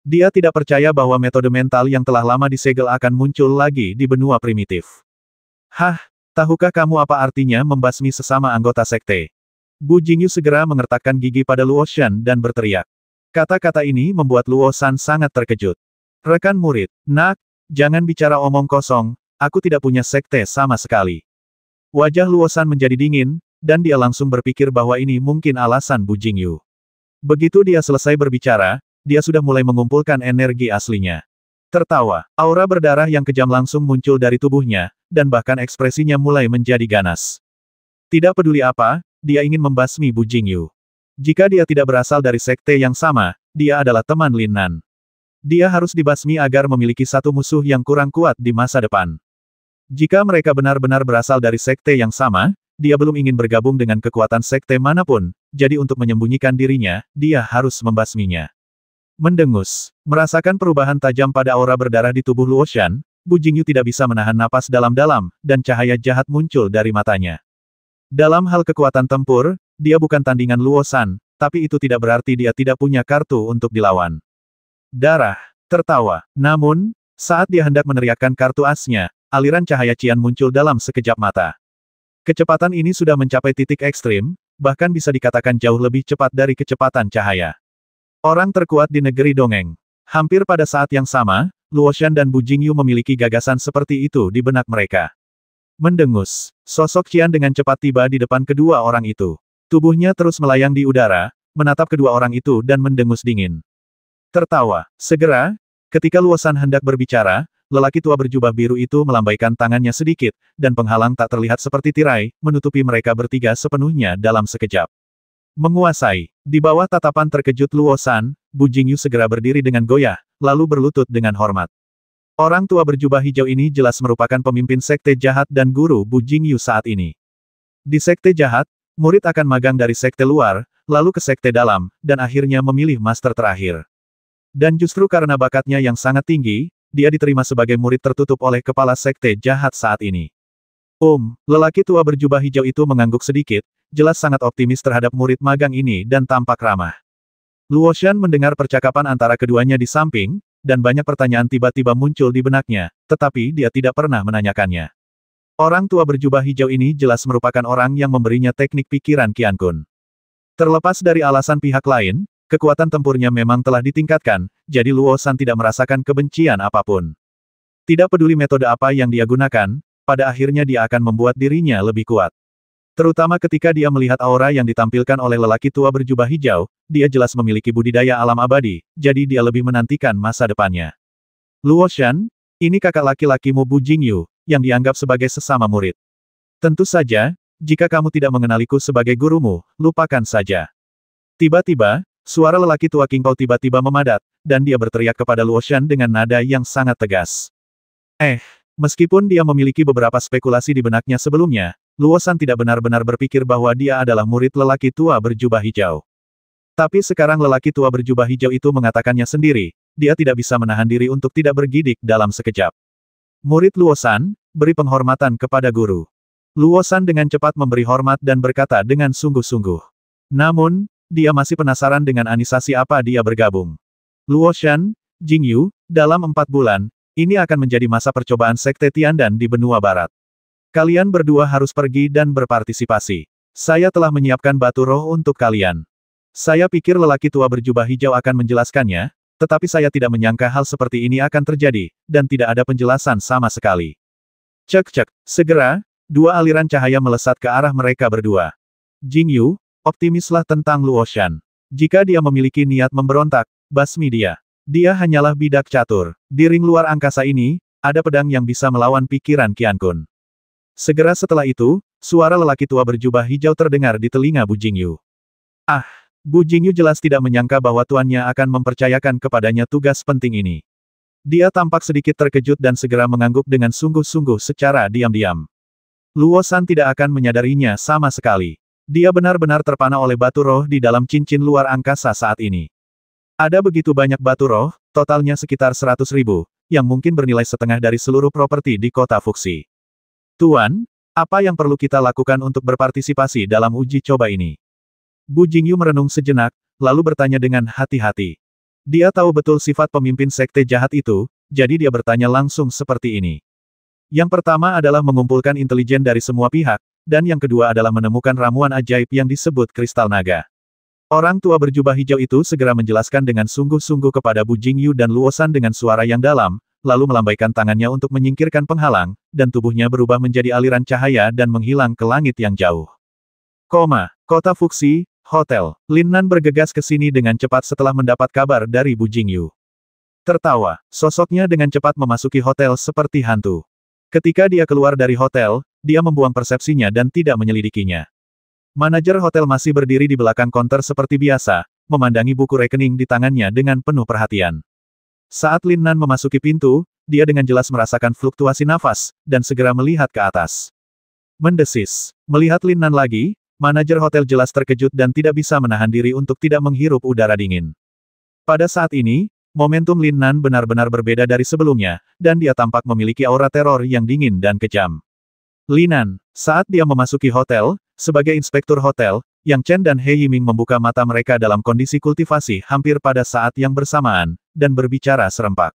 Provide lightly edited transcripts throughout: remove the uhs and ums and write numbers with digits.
Dia tidak percaya bahwa metode mental yang telah lama disegel akan muncul lagi di benua primitif. Hah, tahukah kamu apa artinya membasmi sesama anggota sekte? Bu Jingyu segera mengertakkan gigi pada Luo Shan dan berteriak. Kata-kata ini membuat Luo Shan sangat terkejut. Rekan murid, nak, jangan bicara omong kosong, aku tidak punya sekte sama sekali. Wajah Luo Shan menjadi dingin, dan dia langsung berpikir bahwa ini mungkin alasan Bu Jingyu. Begitu dia selesai berbicara, dia sudah mulai mengumpulkan energi aslinya. Tertawa, aura berdarah yang kejam langsung muncul dari tubuhnya, dan bahkan ekspresinya mulai menjadi ganas. Tidak peduli apa, dia ingin membasmi Bu Jingyu. Jika dia tidak berasal dari sekte yang sama, dia adalah teman Lin Nan. Dia harus dibasmi agar memiliki satu musuh yang kurang kuat di masa depan. Jika mereka benar-benar berasal dari sekte yang sama, dia belum ingin bergabung dengan kekuatan sekte manapun, jadi untuk menyembunyikan dirinya, dia harus membasminya. Mendengus. Merasakan perubahan tajam pada aura berdarah di tubuh Luo Shan, Bu Jingyu tidak bisa menahan napas dalam-dalam, dan cahaya jahat muncul dari matanya. Dalam hal kekuatan tempur, dia bukan tandingan Luo Shan, tapi itu tidak berarti dia tidak punya kartu untuk dilawan. Darah. Tertawa. Namun, saat dia hendak meneriakkan kartu asnya, aliran cahaya cian muncul dalam sekejap mata. Kecepatan ini sudah mencapai titik ekstrim, bahkan bisa dikatakan jauh lebih cepat dari kecepatan cahaya. Orang terkuat di negeri dongeng. Hampir pada saat yang sama, Luo Shan dan Bu Jingyu memiliki gagasan seperti itu di benak mereka. Mendengus. Sosok Qian dengan cepat tiba di depan kedua orang itu. Tubuhnya terus melayang di udara, menatap kedua orang itu dan mendengus dingin. Tertawa. Segera, ketika Luo Shan hendak berbicara, lelaki tua berjubah biru itu melambaikan tangannya sedikit, dan penghalang tak terlihat seperti tirai, menutupi mereka bertiga sepenuhnya dalam sekejap. Menguasai. Di bawah tatapan terkejut Luo Shan, Bu Jingyu segera berdiri dengan goyah, lalu berlutut dengan hormat. Orang tua berjubah hijau ini jelas merupakan pemimpin sekte jahat dan guru Bu Jingyu saat ini. Di sekte jahat, murid akan magang dari sekte luar, lalu ke sekte dalam, dan akhirnya memilih master terakhir. Dan justru karena bakatnya yang sangat tinggi, dia diterima sebagai murid tertutup oleh kepala sekte jahat saat ini. Lelaki tua berjubah hijau itu mengangguk sedikit, jelas sangat optimis terhadap murid magang ini dan tampak ramah. Luo Shan mendengar percakapan antara keduanya di samping, dan banyak pertanyaan tiba-tiba muncul di benaknya, tetapi dia tidak pernah menanyakannya. Orang tua berjubah hijau ini jelas merupakan orang yang memberinya teknik pikiran Qian Kun. Terlepas dari alasan pihak lain, kekuatan tempurnya memang telah ditingkatkan, jadi Luo Shan tidak merasakan kebencian apapun. Tidak peduli metode apa yang dia gunakan, pada akhirnya dia akan membuat dirinya lebih kuat. Terutama ketika dia melihat aura yang ditampilkan oleh lelaki tua berjubah hijau, dia jelas memiliki budidaya alam abadi, jadi dia lebih menantikan masa depannya. Luo Shan, ini kakak laki-lakimu Bu Jingyu, yang dianggap sebagai sesama murid. Tentu saja, jika kamu tidak mengenaliku sebagai gurumu, lupakan saja. Tiba-tiba, suara lelaki tua King Pao tiba-tiba memadat, dan dia berteriak kepada Luo Shan dengan nada yang sangat tegas. Meskipun dia memiliki beberapa spekulasi di benaknya sebelumnya, Luo Shan tidak benar-benar berpikir bahwa dia adalah murid lelaki tua berjubah hijau. Tapi sekarang lelaki tua berjubah hijau itu mengatakannya sendiri, dia tidak bisa menahan diri untuk tidak bergidik dalam sekejap. Murid Luo Shan, beri penghormatan kepada guru. Luo Shan dengan cepat memberi hormat dan berkata dengan sungguh-sungguh. Namun, dia masih penasaran dengan anisasi apa dia bergabung. Luo Shan, Jingyu, dalam 4 bulan, ini akan menjadi masa percobaan sekte Tiandan di benua barat. Kalian berdua harus pergi dan berpartisipasi. Saya telah menyiapkan batu roh untuk kalian. Saya pikir lelaki tua berjubah hijau akan menjelaskannya, tetapi saya tidak menyangka hal seperti ini akan terjadi, dan tidak ada penjelasan sama sekali. Cek-cek, segera, 2 aliran cahaya melesat ke arah mereka berdua. Jingyu, optimislah tentang Luo Shan. Jika dia memiliki niat memberontak, basmi dia. Dia hanyalah bidak catur. Di ring luar angkasa ini, ada pedang yang bisa melawan pikiran Qian Kun. Segera setelah itu, suara lelaki tua berjubah hijau terdengar di telinga Bu Jingyu. Bu Jingyu jelas tidak menyangka bahwa tuannya akan mempercayakan kepadanya tugas penting ini. Dia tampak sedikit terkejut dan segera mengangguk dengan sungguh-sungguh secara diam-diam. Luo Shan tidak akan menyadarinya sama sekali. Dia benar-benar terpana oleh batu roh di dalam cincin luar angkasa saat ini. Ada begitu banyak batu roh, totalnya sekitar 100.000, yang mungkin bernilai setengah dari seluruh properti di kota Fuxi. Tuan, apa yang perlu kita lakukan untuk berpartisipasi dalam uji coba ini? Bu Jingyu merenung sejenak, lalu bertanya dengan hati-hati. Dia tahu betul sifat pemimpin sekte jahat itu, jadi dia bertanya langsung seperti ini. Yang pertama adalah mengumpulkan intelijen dari semua pihak, dan yang kedua adalah menemukan ramuan ajaib yang disebut kristal naga. Orang tua berjubah hijau itu segera menjelaskan dengan sungguh-sungguh kepada Bu Jingyu dan Luosan dengan suara yang dalam, lalu melambaikan tangannya untuk menyingkirkan penghalang, dan tubuhnya berubah menjadi aliran cahaya dan menghilang ke langit yang jauh. Kota Fuxi, Hotel. Lin Nan bergegas ke sini dengan cepat setelah mendapat kabar dari Bu Jingyu. Tertawa, sosoknya dengan cepat memasuki hotel seperti hantu. Ketika dia keluar dari hotel, dia membuang persepsinya dan tidak menyelidikinya. Manajer hotel masih berdiri di belakang konter seperti biasa, memandangi buku rekening di tangannya dengan penuh perhatian. Saat Lin Nan memasuki pintu, dia dengan jelas merasakan fluktuasi nafas, dan segera melihat ke atas. Mendesis. Melihat Lin Nan lagi, manajer hotel jelas terkejut dan tidak bisa menahan diri untuk tidak menghirup udara dingin. Pada saat ini, momentum Lin Nan benar-benar berbeda dari sebelumnya, dan dia tampak memiliki aura teror yang dingin dan kejam. Lin Nan, saat dia memasuki hotel, sebagai inspektur hotel, Yang Chen dan He Yiming membuka mata mereka dalam kondisi kultivasi hampir pada saat yang bersamaan, dan berbicara serempak.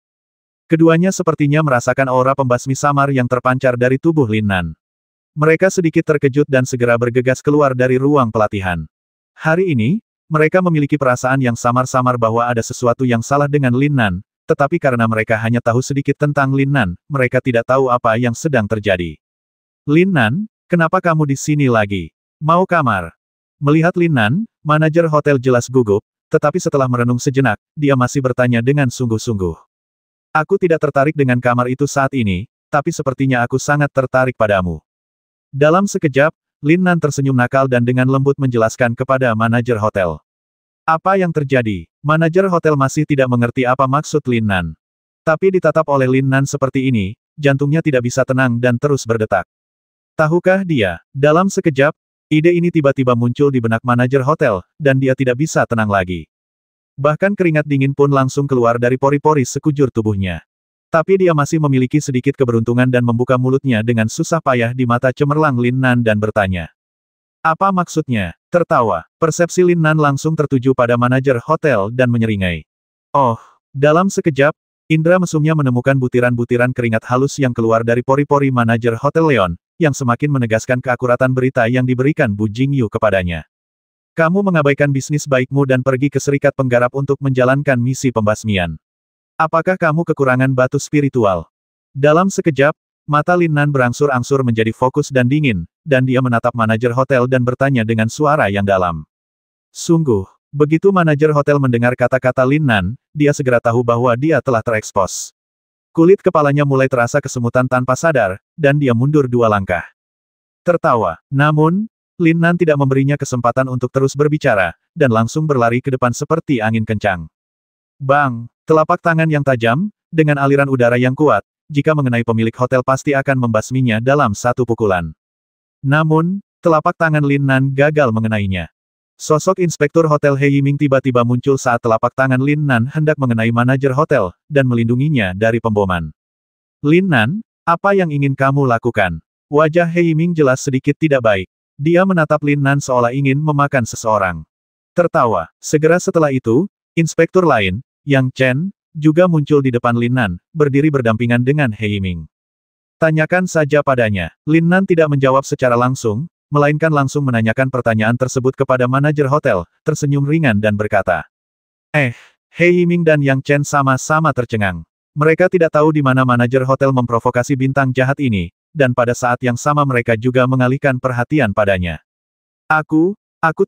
Keduanya sepertinya merasakan aura pembasmi samar yang terpancar dari tubuh Lin Nan. Mereka sedikit terkejut dan segera bergegas keluar dari ruang pelatihan. Hari ini, mereka memiliki perasaan yang samar-samar bahwa ada sesuatu yang salah dengan Lin Nan, tetapi karena mereka hanya tahu sedikit tentang Lin Nan, mereka tidak tahu apa yang sedang terjadi. Lin Nan, kenapa kamu di sini lagi? Mau kamar? Melihat Lin Nan, manajer hotel jelas gugup, tetapi setelah merenung sejenak, dia masih bertanya dengan sungguh-sungguh. Aku tidak tertarik dengan kamar itu saat ini, tapi sepertinya aku sangat tertarik padamu. Dalam sekejap, Lin Nan tersenyum nakal dan dengan lembut menjelaskan kepada manajer hotel. Apa yang terjadi? Manajer hotel masih tidak mengerti apa maksud Lin Nan. Tapi ditatap oleh Lin Nan seperti ini, jantungnya tidak bisa tenang dan terus berdetak. Tahukah dia, dalam sekejap, ide ini tiba-tiba muncul di benak manajer hotel, dan dia tidak bisa tenang lagi. Bahkan keringat dingin pun langsung keluar dari pori-pori sekujur tubuhnya. Tapi dia masih memiliki sedikit keberuntungan dan membuka mulutnya dengan susah payah di mata cemerlang Lin Nan dan bertanya. Apa maksudnya? Tertawa, persepsi Lin Nan langsung tertuju pada manajer hotel dan menyeringai. Oh, dalam sekejap, indera mesumnya menemukan butiran-butiran keringat halus yang keluar dari pori-pori manajer hotel Leon, yang semakin menegaskan keakuratan berita yang diberikan Bu Jingyu kepadanya. Kamu mengabaikan bisnis baikmu dan pergi ke Serikat Penggarap untuk menjalankan misi pembasmian. Apakah kamu kekurangan batu spiritual? Dalam sekejap, mata Lin Nan berangsur-angsur menjadi fokus dan dingin, dan dia menatap manajer hotel dan bertanya dengan suara yang dalam. Sungguh, begitu manajer hotel mendengar kata-kata Lin Nan, dia segera tahu bahwa dia telah terekspos. Kulit kepalanya mulai terasa kesemutan tanpa sadar, dan dia mundur 2 langkah. Tertawa, namun, Lin Nan tidak memberinya kesempatan untuk terus berbicara, dan langsung berlari ke depan seperti angin kencang. Bang! Telapak tangan yang tajam, dengan aliran udara yang kuat, jika mengenai pemilik hotel pasti akan membasminya dalam satu pukulan. Namun, telapak tangan Lin Nan gagal mengenainya. Sosok inspektur hotel He Yiming tiba-tiba muncul saat telapak tangan Lin Nan hendak mengenai manajer hotel, dan melindunginya dari pemboman. Lin Nan, apa yang ingin kamu lakukan? Wajah He Yiming jelas sedikit tidak baik. Dia menatap Lin Nan seolah ingin memakan seseorang. Tertawa, segera setelah itu, inspektur lain, Yang Chen, juga muncul di depan Lin Nan, berdiri berdampingan dengan He Yiming. Tanyakan saja padanya. Lin Nan tidak menjawab secara langsung, melainkan langsung menanyakan pertanyaan tersebut kepada manajer hotel, tersenyum ringan dan berkata. He Yiming dan Yang Chen sama-sama tercengang. Mereka tidak tahu di mana manajer hotel memprovokasi bintang jahat ini, dan pada saat yang sama mereka juga mengalihkan perhatian padanya. Aku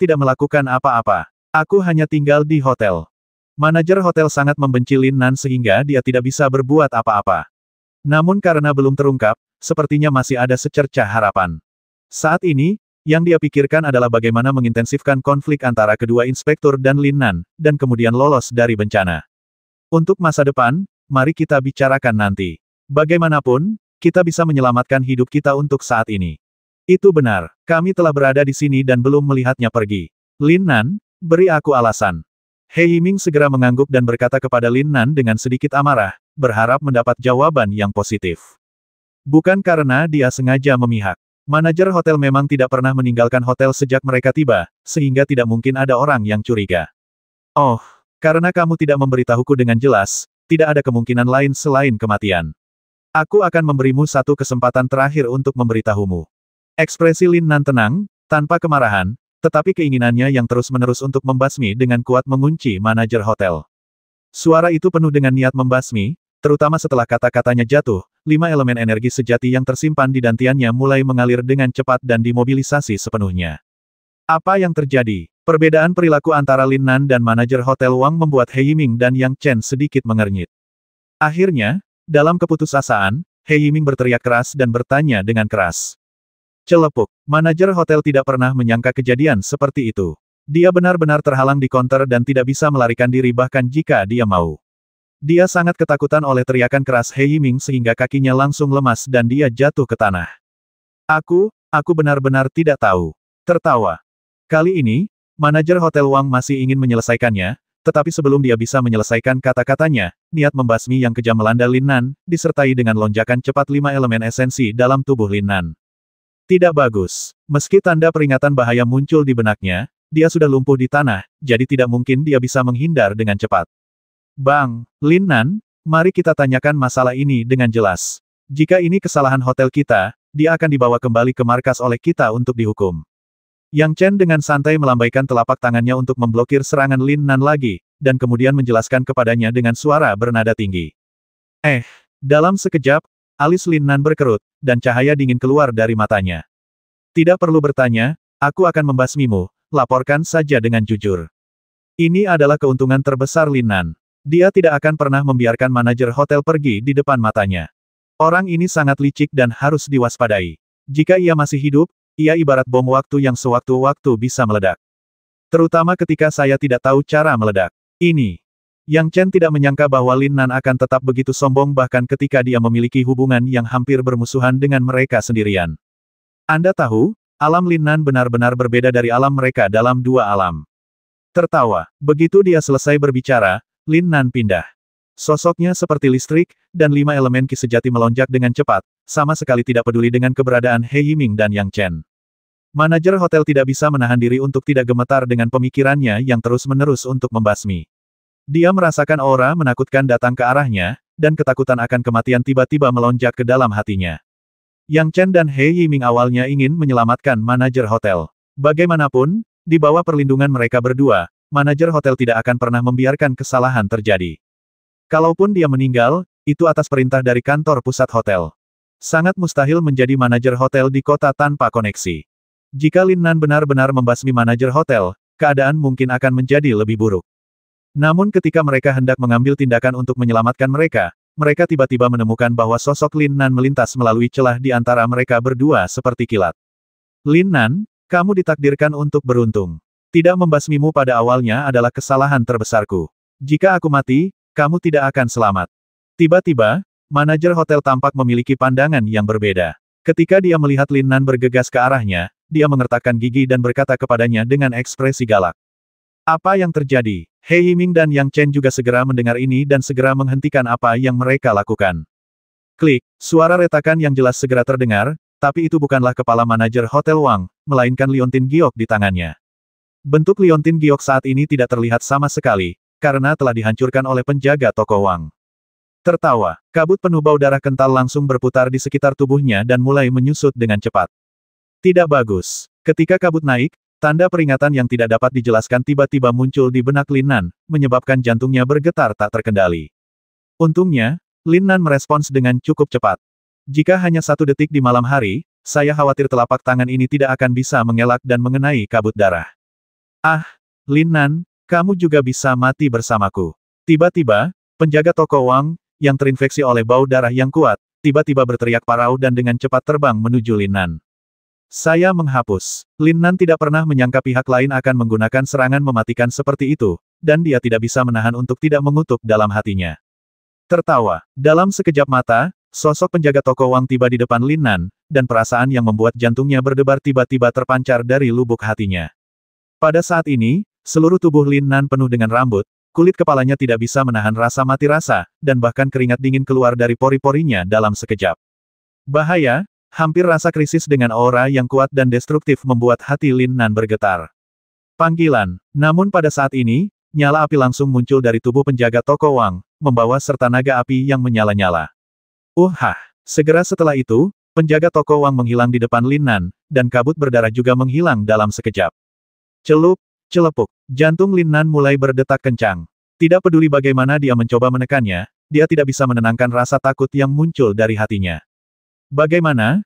tidak melakukan apa-apa. Aku hanya tinggal di hotel. Manajer hotel sangat membenci Lin Nan sehingga dia tidak bisa berbuat apa-apa. Namun karena belum terungkap, sepertinya masih ada secercah harapan. Saat ini, yang dia pikirkan adalah bagaimana mengintensifkan konflik antara kedua inspektur dan Lin Nan, dan kemudian lolos dari bencana. Untuk masa depan, mari kita bicarakan nanti. Bagaimanapun, kita bisa menyelamatkan hidup kita untuk saat ini. Itu benar, kami telah berada di sini dan belum melihatnya pergi. Lin Nan, beri aku alasan. He Yiming segera mengangguk dan berkata kepada Lin Nan dengan sedikit amarah, berharap mendapat jawaban yang positif. Bukan karena dia sengaja memihak. Manajer hotel memang tidak pernah meninggalkan hotel sejak mereka tiba, sehingga tidak mungkin ada orang yang curiga. Oh, Karena kamu tidak memberitahuku dengan jelas, tidak ada kemungkinan lain selain kematian. Aku akan memberimu satu kesempatan terakhir untuk memberitahumu. Ekspresi Lin Nan tenang, tanpa kemarahan, tetapi keinginannya yang terus-menerus untuk membasmi dengan kuat mengunci manajer hotel. Suara itu penuh dengan niat membasmi, terutama setelah kata-katanya jatuh, 5 elemen energi sejati yang tersimpan di dantiannya mulai mengalir dengan cepat dan dimobilisasi sepenuhnya. Apa yang terjadi? Perbedaan perilaku antara Lin Nan dan manajer hotel Wang membuat He Yiming dan Yang Chen sedikit mengernyit. Akhirnya, dalam keputusasaan, He Yiming berteriak keras dan bertanya dengan keras. Celepuk, manajer hotel tidak pernah menyangka kejadian seperti itu. Dia benar-benar terhalang di counter dan tidak bisa melarikan diri bahkan jika dia mau. Dia sangat ketakutan oleh teriakan keras He Yiming sehingga kakinya langsung lemas dan dia jatuh ke tanah. Aku benar-benar tidak tahu. Tertawa. Kali ini, manajer hotel Wang masih ingin menyelesaikannya, tetapi sebelum dia bisa menyelesaikan kata-katanya, niat membasmi yang kejam melanda Lin Nan, disertai dengan lonjakan cepat 5 elemen esensi dalam tubuh Lin Nan. Tidak bagus. Meski tanda peringatan bahaya muncul di benaknya, dia sudah lumpuh di tanah, jadi tidak mungkin dia bisa menghindar dengan cepat. Bang, Lin Nan, mari kita tanyakan masalah ini dengan jelas. Jika ini kesalahan hotel kita, dia akan dibawa kembali ke markas oleh kita untuk dihukum. Yang Chen dengan santai melambaikan telapak tangannya untuk memblokir serangan Lin Nan lagi, dan kemudian menjelaskan kepadanya dengan suara bernada tinggi. Dalam sekejap, alis Lin Nan berkerut, dan cahaya dingin keluar dari matanya. Tidak perlu bertanya, aku akan membasmimu, laporkan saja dengan jujur. Ini adalah keuntungan terbesar Lin Nan. Dia tidak akan pernah membiarkan manajer hotel pergi di depan matanya. Orang ini sangat licik dan harus diwaspadai. Jika ia masih hidup, ia ibarat bom waktu yang sewaktu-waktu bisa meledak. Terutama ketika saya tidak tahu cara meledak. Ini. Yang Chen tidak menyangka bahwa Lin Nan akan tetap begitu sombong bahkan ketika dia memiliki hubungan yang hampir bermusuhan dengan mereka sendirian. Anda tahu, alam Lin Nan benar-benar berbeda dari alam mereka dalam dua alam. Tertawa. Begitu dia selesai berbicara, Lin Nan pindah. Sosoknya seperti listrik, dan 5 elemen ki sejati melonjak dengan cepat, sama sekali tidak peduli dengan keberadaan He Yiming dan Yang Chen. Manajer hotel tidak bisa menahan diri untuk tidak gemetar dengan pemikirannya yang terus-menerus untuk membasmi. Dia merasakan aura menakutkan datang ke arahnya, dan ketakutan akan kematian tiba-tiba melonjak ke dalam hatinya. Yang Chen dan He Yiming awalnya ingin menyelamatkan manajer hotel. Bagaimanapun, di bawah perlindungan mereka berdua, manajer hotel tidak akan pernah membiarkan kesalahan terjadi. Kalaupun dia meninggal, itu atas perintah dari kantor pusat hotel. Sangat mustahil menjadi manajer hotel di kota tanpa koneksi. Jika Lin Nan benar-benar membasmi manajer hotel, keadaan mungkin akan menjadi lebih buruk. Namun ketika mereka hendak mengambil tindakan untuk menyelamatkan mereka, mereka tiba-tiba menemukan bahwa sosok Lin Nan melintas melalui celah di antara mereka berdua seperti kilat. Lin Nan, kamu ditakdirkan untuk beruntung. Tidak membasmimu pada awalnya adalah kesalahan terbesarku. Jika aku mati, kamu tidak akan selamat. Tiba-tiba, manajer hotel tampak memiliki pandangan yang berbeda. Ketika dia melihat Lin Nan bergegas ke arahnya, dia mengertakkan gigi dan berkata kepadanya dengan ekspresi galak. Apa yang terjadi? He Yiming dan Yang Chen juga segera mendengar ini dan segera menghentikan apa yang mereka lakukan. Klik, suara retakan yang jelas segera terdengar, tapi itu bukanlah kepala manajer Hotel Wang, melainkan liontin giok di tangannya. Bentuk liontin giok saat ini tidak terlihat sama sekali, karena telah dihancurkan oleh penjaga toko Wang. Tertawa, kabut penuh bau darah kental langsung berputar di sekitar tubuhnya dan mulai menyusut dengan cepat. Tidak bagus. Ketika kabut naik, tanda peringatan yang tidak dapat dijelaskan tiba-tiba muncul di benak Lin Nan, menyebabkan jantungnya bergetar tak terkendali. Untungnya, Lin Nan merespons dengan cukup cepat. Jika hanya 1 detik di malam hari, saya khawatir telapak tangan ini tidak akan bisa mengelak dan mengenai kabut darah. Ah, Lin Nan, kamu juga bisa mati bersamaku. Tiba-tiba, penjaga toko Wang, yang terinfeksi oleh bau darah yang kuat, tiba-tiba berteriak parau dan dengan cepat terbang menuju Lin Nan. Saya menghapus. Lin Nan tidak pernah menyangka pihak lain akan menggunakan serangan mematikan seperti itu, dan dia tidak bisa menahan untuk tidak mengutuk dalam hatinya. Tertawa. Dalam sekejap mata, sosok penjaga toko Wang tiba di depan Lin Nan, dan perasaan yang membuat jantungnya berdebar tiba-tiba terpancar dari lubuk hatinya. Pada saat ini, seluruh tubuh Lin Nan penuh dengan rambut, kulit kepalanya tidak bisa menahan rasa mati rasa, dan bahkan keringat dingin keluar dari pori-porinya dalam sekejap. Bahaya! Hampir rasa krisis dengan aura yang kuat dan destruktif membuat hati Lin Nan bergetar. Panggilan. Namun pada saat ini, nyala api langsung muncul dari tubuh penjaga toko Wang, membawa serta naga api yang menyala-nyala. Segera setelah itu, penjaga toko Wang menghilang di depan Lin Nan, dan kabut berdarah juga menghilang dalam sekejap. Celup, celepuk, jantung Lin Nan mulai berdetak kencang. Tidak peduli bagaimana dia mencoba menekannya, dia tidak bisa menenangkan rasa takut yang muncul dari hatinya. Bagaimana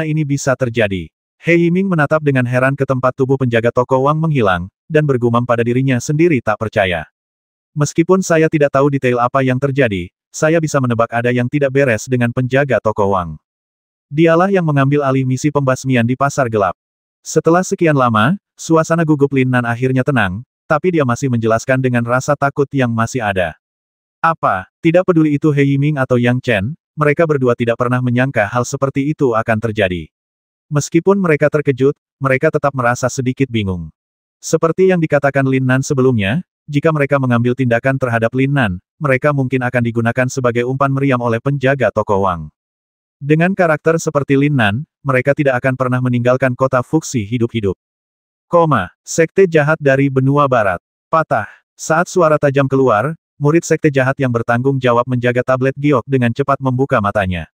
ini bisa terjadi? He Yiming menatap dengan heran ke tempat tubuh penjaga toko Wang menghilang, dan bergumam pada dirinya sendiri tak percaya. Meskipun saya tidak tahu detail apa yang terjadi, saya bisa menebak ada yang tidak beres dengan penjaga toko Wang. Dialah yang mengambil alih misi pembasmian di pasar gelap. Setelah sekian lama, suasana gugup Lin Nan akhirnya tenang, tapi dia masih menjelaskan dengan rasa takut yang masih ada. Tidak peduli itu He Yiming atau Yang Chen, mereka berdua tidak pernah menyangka hal seperti itu akan terjadi. Meskipun mereka terkejut, mereka tetap merasa sedikit bingung. Seperti yang dikatakan Lin Nan sebelumnya, jika mereka mengambil tindakan terhadap Lin Nan, mereka mungkin akan digunakan sebagai umpan meriam oleh penjaga toko Wang. Dengan karakter seperti Lin Nan, mereka tidak akan pernah meninggalkan kota Fuxi hidup-hidup. Sekte jahat dari benua barat. Patah. Saat suara tajam keluar, murid sekte jahat yang bertanggung jawab menjaga tablet giok dengan cepat membuka matanya.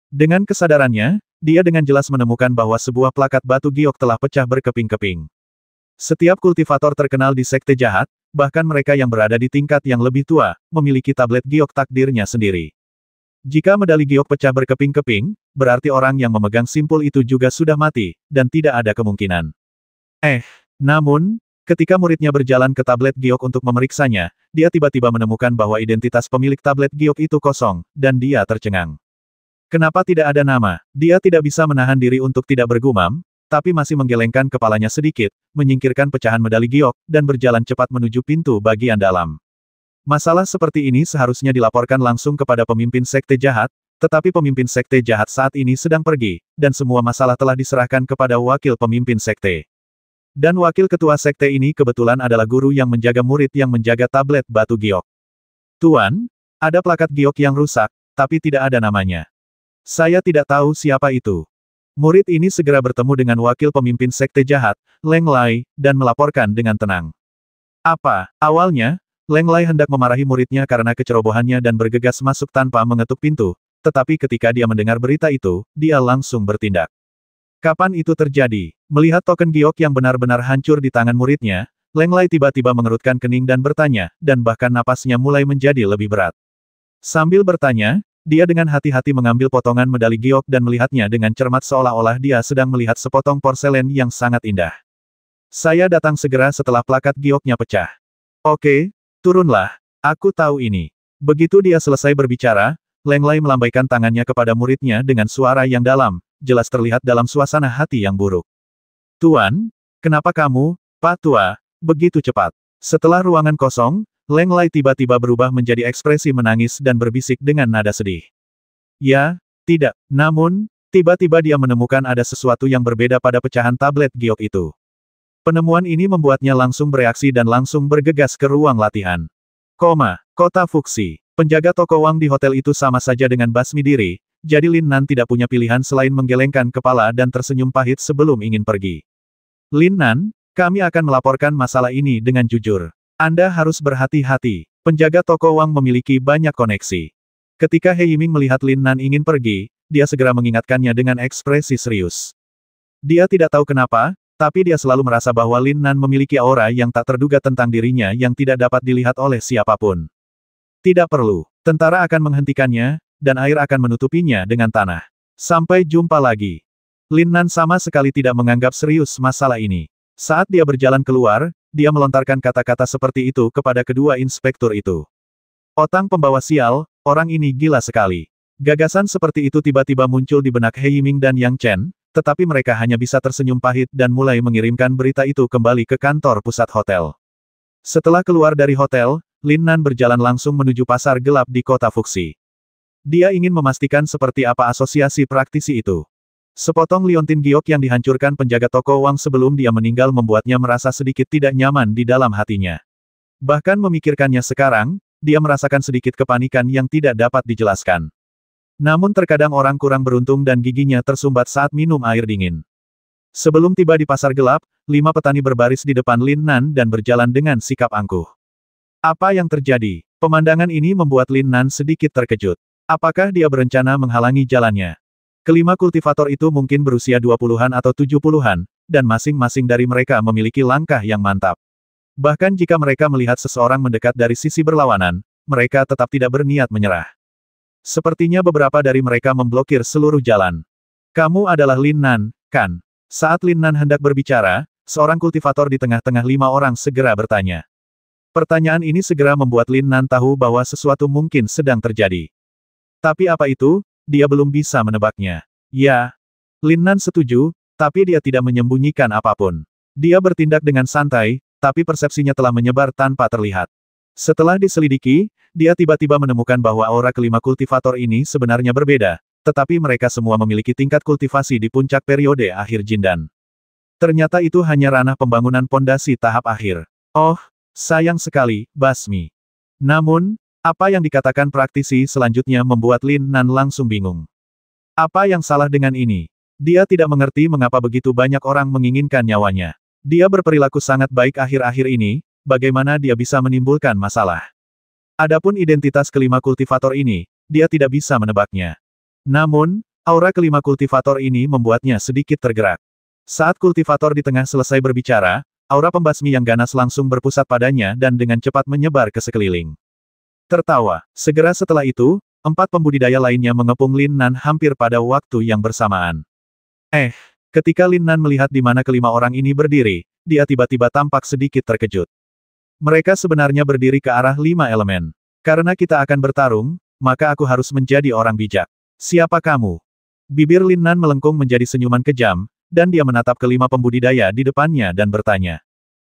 Dengan kesadarannya, dia dengan jelas menemukan bahwa sebuah plakat batu giok telah pecah berkeping-keping. Setiap kultivator terkenal di sekte jahat, bahkan mereka yang berada di tingkat yang lebih tua, memiliki tablet giok takdirnya sendiri. Jika medali giok pecah berkeping-keping, berarti orang yang memegang simpul itu juga sudah mati, dan tidak ada kemungkinan. Namun, ketika muridnya berjalan ke tablet giok untuk memeriksanya, dia tiba-tiba menemukan bahwa identitas pemilik tablet giok itu kosong, dan dia tercengang. Kenapa tidak ada nama? Dia tidak bisa menahan diri untuk tidak bergumam, tapi masih menggelengkan kepalanya sedikit, menyingkirkan pecahan medali giok, dan berjalan cepat menuju pintu bagian dalam. Masalah seperti ini seharusnya dilaporkan langsung kepada pemimpin sekte jahat, tetapi pemimpin sekte jahat saat ini sedang pergi, dan semua masalah telah diserahkan kepada wakil pemimpin sekte. Dan wakil ketua sekte ini kebetulan adalah guru yang menjaga murid yang menjaga tablet batu giok. Tuan, ada plakat giok yang rusak, tapi tidak ada namanya. Saya tidak tahu siapa itu. Murid ini segera bertemu dengan wakil pemimpin sekte jahat, Leng Lai, dan melaporkan dengan tenang. Awalnya, Leng Lai hendak memarahi muridnya karena kecerobohannya dan bergegas masuk tanpa mengetuk pintu, tetapi ketika dia mendengar berita itu, dia langsung bertindak. Kapan itu terjadi? Melihat token giok yang benar-benar hancur di tangan muridnya, Leng Lai tiba-tiba mengerutkan kening dan bertanya, dan bahkan napasnya mulai menjadi lebih berat. Sambil bertanya, dia dengan hati-hati mengambil potongan medali giok dan melihatnya dengan cermat seolah-olah dia sedang melihat sepotong porselen yang sangat indah. Saya datang segera setelah plakat gioknya pecah. Oke, turunlah, aku tahu ini. Begitu dia selesai berbicara, Leng Lai melambaikan tangannya kepada muridnya dengan suara yang dalam, jelas terlihat dalam suasana hati yang buruk. Tuan, kenapa kamu, Pak Tua, begitu cepat? Setelah ruangan kosong, Leng Lai tiba-tiba berubah menjadi ekspresi menangis dan berbisik dengan nada sedih. Ya, tidak, namun, tiba-tiba dia menemukan ada sesuatu yang berbeda pada pecahan tablet giok itu. Penemuan ini membuatnya langsung bereaksi dan langsung bergegas ke ruang latihan. Kota Fuxi. Penjaga toko Wang di hotel itu sama saja dengan basmi diri, jadi Lin Nan tidak punya pilihan selain menggelengkan kepala dan tersenyum pahit sebelum ingin pergi. Lin Nan, kami akan melaporkan masalah ini dengan jujur. Anda harus berhati-hati. Penjaga toko Wang memiliki banyak koneksi. Ketika He Yiming melihat Lin Nan ingin pergi, dia segera mengingatkannya dengan ekspresi serius. Dia tidak tahu kenapa, tapi dia selalu merasa bahwa Lin Nan memiliki aura yang tak terduga tentang dirinya yang tidak dapat dilihat oleh siapapun. Tidak perlu. Tentara akan menghentikannya, dan air akan menutupinya dengan tanah. Sampai jumpa lagi. Lin Nan sama sekali tidak menganggap serius masalah ini. Saat dia berjalan keluar, dia melontarkan kata-kata seperti itu kepada kedua inspektur itu. Otang pembawa sial, orang ini gila sekali. Gagasan seperti itu tiba-tiba muncul di benak He Yiming dan Yang Chen, tetapi mereka hanya bisa tersenyum pahit dan mulai mengirimkan berita itu kembali ke kantor pusat hotel. Setelah keluar dari hotel, Lin Nan berjalan langsung menuju pasar gelap di kota Fuxi. Dia ingin memastikan seperti apa asosiasi praktisi itu. Sepotong liontin giok yang dihancurkan penjaga toko Wang sebelum dia meninggal membuatnya merasa sedikit tidak nyaman di dalam hatinya. Bahkan memikirkannya sekarang, dia merasakan sedikit kepanikan yang tidak dapat dijelaskan. Namun terkadang orang kurang beruntung dan giginya tersumbat saat minum air dingin. Sebelum tiba di pasar gelap, 5 petani berbaris di depan Lin Nan dan berjalan dengan sikap angkuh. Apa yang terjadi? Pemandangan ini membuat Lin Nan sedikit terkejut. Apakah dia berencana menghalangi jalannya? Kelima kultivator itu mungkin berusia 20-an atau 70-an, dan masing-masing dari mereka memiliki langkah yang mantap. Bahkan jika mereka melihat seseorang mendekat dari sisi berlawanan, mereka tetap tidak berniat menyerah. Sepertinya beberapa dari mereka memblokir seluruh jalan. Kamu adalah Lin Nan, kan? Saat Lin Nan hendak berbicara, seorang kultivator di tengah-tengah 5 orang segera bertanya. Pertanyaan ini segera membuat Lin Nan tahu bahwa sesuatu mungkin sedang terjadi. Tapi apa itu? Dia belum bisa menebaknya. Ya. Lin Nan setuju, tapi dia tidak menyembunyikan apapun. Dia bertindak dengan santai, tapi persepsinya telah menyebar tanpa terlihat. Setelah diselidiki, dia tiba-tiba menemukan bahwa aura kelima kultivator ini sebenarnya berbeda, tetapi mereka semua memiliki tingkat kultivasi di puncak periode akhir Jindan. Ternyata itu hanya ranah pembangunan pondasi tahap akhir. Oh, sayang sekali, Basmi. Namun, apa yang dikatakan praktisi selanjutnya membuat Lin Nan langsung bingung. Apa yang salah dengan ini? Dia tidak mengerti mengapa begitu banyak orang menginginkan nyawanya. Dia berperilaku sangat baik akhir-akhir ini, bagaimana dia bisa menimbulkan masalah? Adapun identitas kelima kultivator ini, dia tidak bisa menebaknya. Namun, aura kelima kultivator ini membuatnya sedikit tergerak. Saat kultivator di tengah selesai berbicara, aura pembasmi yang ganas langsung berpusat padanya dan dengan cepat menyebar ke sekeliling. Tertawa. Segera setelah itu, 4 pembudidaya lainnya mengepung Lin Nan hampir pada waktu yang bersamaan. Ketika Lin Nan melihat di mana kelima orang ini berdiri, dia tiba-tiba tampak sedikit terkejut. Mereka sebenarnya berdiri ke arah 5 elemen. Karena kita akan bertarung, maka aku harus menjadi orang bijak. Siapa kamu? Bibir Lin Nan melengkung menjadi senyuman kejam, dan dia menatap kelima pembudidaya di depannya dan bertanya.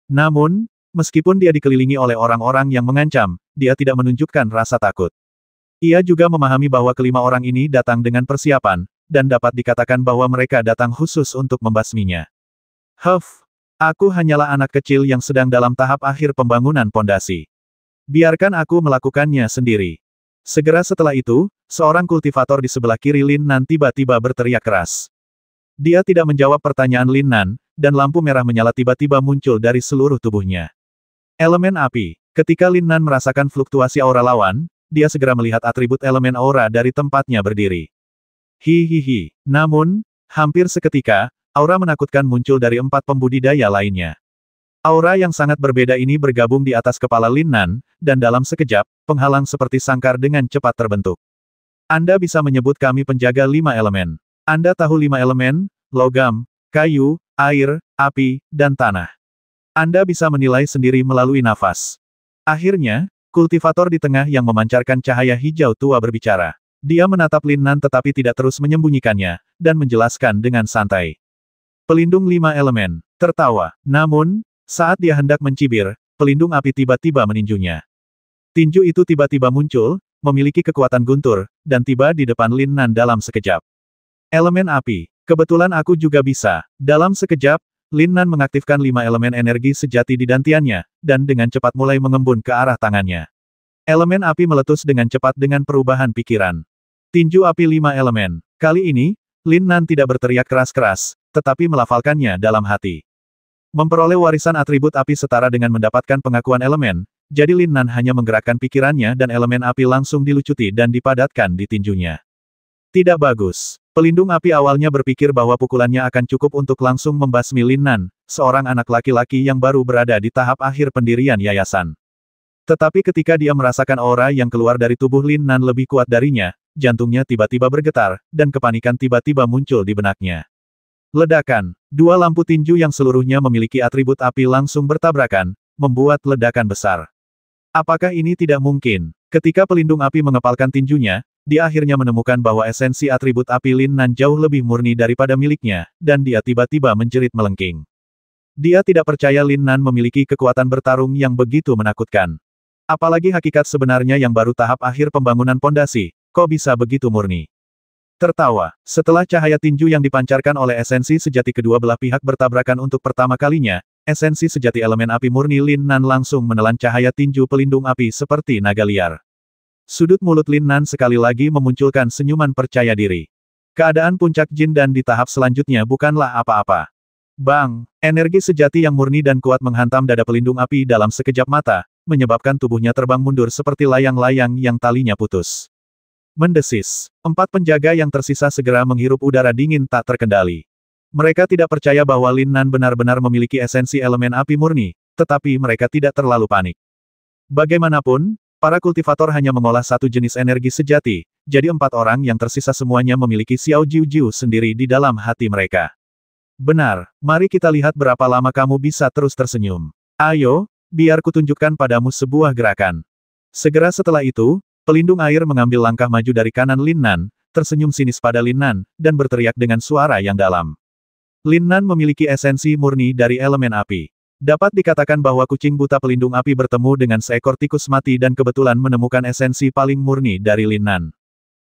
Namun, meskipun dia dikelilingi oleh orang-orang yang mengancam, dia tidak menunjukkan rasa takut. Ia juga memahami bahwa kelima orang ini datang dengan persiapan, dan dapat dikatakan bahwa mereka datang khusus untuk membasminya. Aku hanyalah anak kecil yang sedang dalam tahap akhir pembangunan pondasi. Biarkan aku melakukannya sendiri. Segera setelah itu, seorang kultivator di sebelah kiri Lin Nan tiba-tiba berteriak keras. Dia tidak menjawab pertanyaan Lin Nan, dan lampu merah menyala tiba-tiba muncul dari seluruh tubuhnya. Elemen api. Ketika Lin Nan merasakan fluktuasi aura lawan, dia segera melihat atribut elemen aura dari tempatnya berdiri. Hihihi. Namun, hampir seketika, aura menakutkan muncul dari 4 pembudidaya lainnya. Aura yang sangat berbeda ini bergabung di atas kepala Lin Nan, dan dalam sekejap, penghalang seperti sangkar dengan cepat terbentuk. Anda bisa menyebut kami penjaga 5 elemen. Anda tahu 5 elemen, logam, kayu, air, api, dan tanah. Anda bisa menilai sendiri melalui nafas. Akhirnya, kultivator di tengah yang memancarkan cahaya hijau tua berbicara. Dia menatap Lin Nan tetapi tidak terus menyembunyikannya, dan menjelaskan dengan santai. Pelindung 5 elemen. Tertawa. Namun, saat dia hendak mencibir, pelindung api tiba-tiba meninjunya. Tinju itu tiba-tiba muncul, memiliki kekuatan guntur, dan tiba di depan Lin Nan dalam sekejap. Elemen api. Kebetulan aku juga bisa. Dalam sekejap, Lin Nan mengaktifkan 5 elemen energi sejati di dantiannya, dan dengan cepat mulai mengembun ke arah tangannya. Elemen api meletus dengan cepat dengan perubahan pikiran. Tinju api 5 elemen. Kali ini, Lin Nan tidak berteriak keras-keras, tetapi melafalkannya dalam hati. Memperoleh warisan atribut api setara dengan mendapatkan pengakuan elemen, jadi Lin Nan hanya menggerakkan pikirannya dan elemen api langsung dilucuti dan dipadatkan di tinjunya. Tidak bagus. Pelindung api awalnya berpikir bahwa pukulannya akan cukup untuk langsung membasmi Lin Nan, seorang anak laki-laki yang baru berada di tahap akhir pendirian yayasan. Tetapi ketika dia merasakan aura yang keluar dari tubuh Lin Nan lebih kuat darinya, jantungnya tiba-tiba bergetar, dan kepanikan tiba-tiba muncul di benaknya. Ledakan. 2 lampu tinju yang seluruhnya memiliki atribut api langsung bertabrakan, membuat ledakan besar. Apakah ini tidak mungkin? Ketika pelindung api mengepalkan tinjunya, dia akhirnya menemukan bahwa esensi atribut api Lin Nan jauh lebih murni daripada miliknya, dan dia tiba-tiba menjerit melengking. Dia tidak percaya Lin Nan memiliki kekuatan bertarung yang begitu menakutkan. Apalagi hakikat sebenarnya yang baru tahap akhir pembangunan pondasi, kok bisa begitu murni? Tertawa. Setelah cahaya tinju yang dipancarkan oleh esensi sejati kedua belah pihak bertabrakan untuk pertama kalinya, esensi sejati elemen api murni Lin Nan langsung menelan cahaya tinju pelindung api seperti naga liar. Sudut mulut Lin Nan sekali lagi memunculkan senyuman percaya diri. Keadaan puncak Jindan di tahap selanjutnya bukanlah apa-apa. Bang! Energi sejati yang murni dan kuat menghantam dada pelindung api dalam sekejap mata, menyebabkan tubuhnya terbang mundur seperti layang-layang yang talinya putus. Mendesis. 4 penjaga yang tersisa segera menghirup udara dingin tak terkendali. Mereka tidak percaya bahwa Lin Nan benar-benar memiliki esensi elemen api murni, tetapi mereka tidak terlalu panik. Bagaimanapun, para kultivator hanya mengolah satu jenis energi sejati, jadi 4 orang yang tersisa semuanya memiliki Xiao Jiu sendiri di dalam hati mereka. Benar, mari kita lihat berapa lama kamu bisa terus tersenyum. Ayo, biar kutunjukkan padamu sebuah gerakan. Segera setelah itu, pelindung air mengambil langkah maju dari kanan Lin Nan, tersenyum sinis pada Lin Nan, dan berteriak dengan suara yang dalam. Lin Nan memiliki esensi murni dari elemen api. Dapat dikatakan bahwa kucing buta pelindung api bertemu dengan seekor tikus mati dan kebetulan menemukan esensi paling murni dari Lin Nan.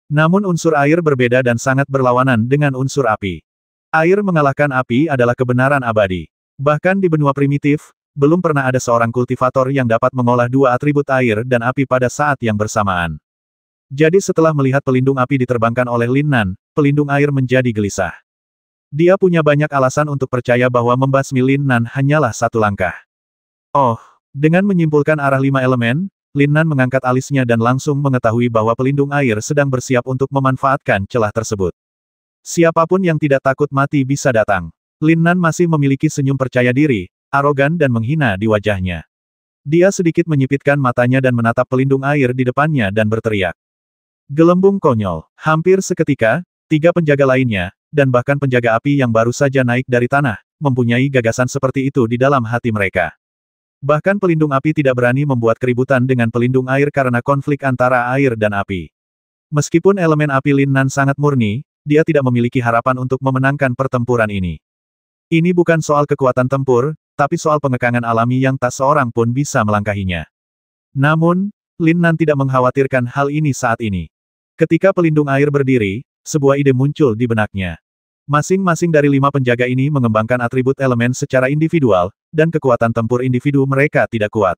Namun unsur air berbeda dan sangat berlawanan dengan unsur api. Air mengalahkan api adalah kebenaran abadi. Bahkan di benua primitif, belum pernah ada seorang kultivator yang dapat mengolah dua atribut air dan api pada saat yang bersamaan. Jadi setelah melihat pelindung api diterbangkan oleh Lin Nan, pelindung air menjadi gelisah. Dia punya banyak alasan untuk percaya bahwa membasmi Lin Nan hanyalah satu langkah. Oh, dengan menyimpulkan arah 5 elemen, Lin Nan mengangkat alisnya dan langsung mengetahui bahwa pelindung air sedang bersiap untuk memanfaatkan celah tersebut. Siapapun yang tidak takut mati bisa datang. Lin Nan masih memiliki senyum percaya diri, arogan dan menghina di wajahnya. Dia sedikit menyipitkan matanya dan menatap pelindung air di depannya dan berteriak. Gelembung konyol. Hampir seketika, 3 penjaga lainnya, dan bahkan penjaga api yang baru saja naik dari tanah, mempunyai gagasan seperti itu di dalam hati mereka. Bahkan pelindung api tidak berani membuat keributan dengan pelindung air karena konflik antara air dan api. Meskipun elemen api Lin Nan sangat murni, dia tidak memiliki harapan untuk memenangkan pertempuran ini. Ini bukan soal kekuatan tempur, tapi soal pengekangan alami yang tak seorang pun bisa melangkahinya. Namun, Lin Nan tidak mengkhawatirkan hal ini saat ini. Ketika pelindung air berdiri, sebuah ide muncul di benaknya. Masing-masing dari 5 penjaga ini mengembangkan atribut elemen secara individual, dan kekuatan tempur individu mereka tidak kuat.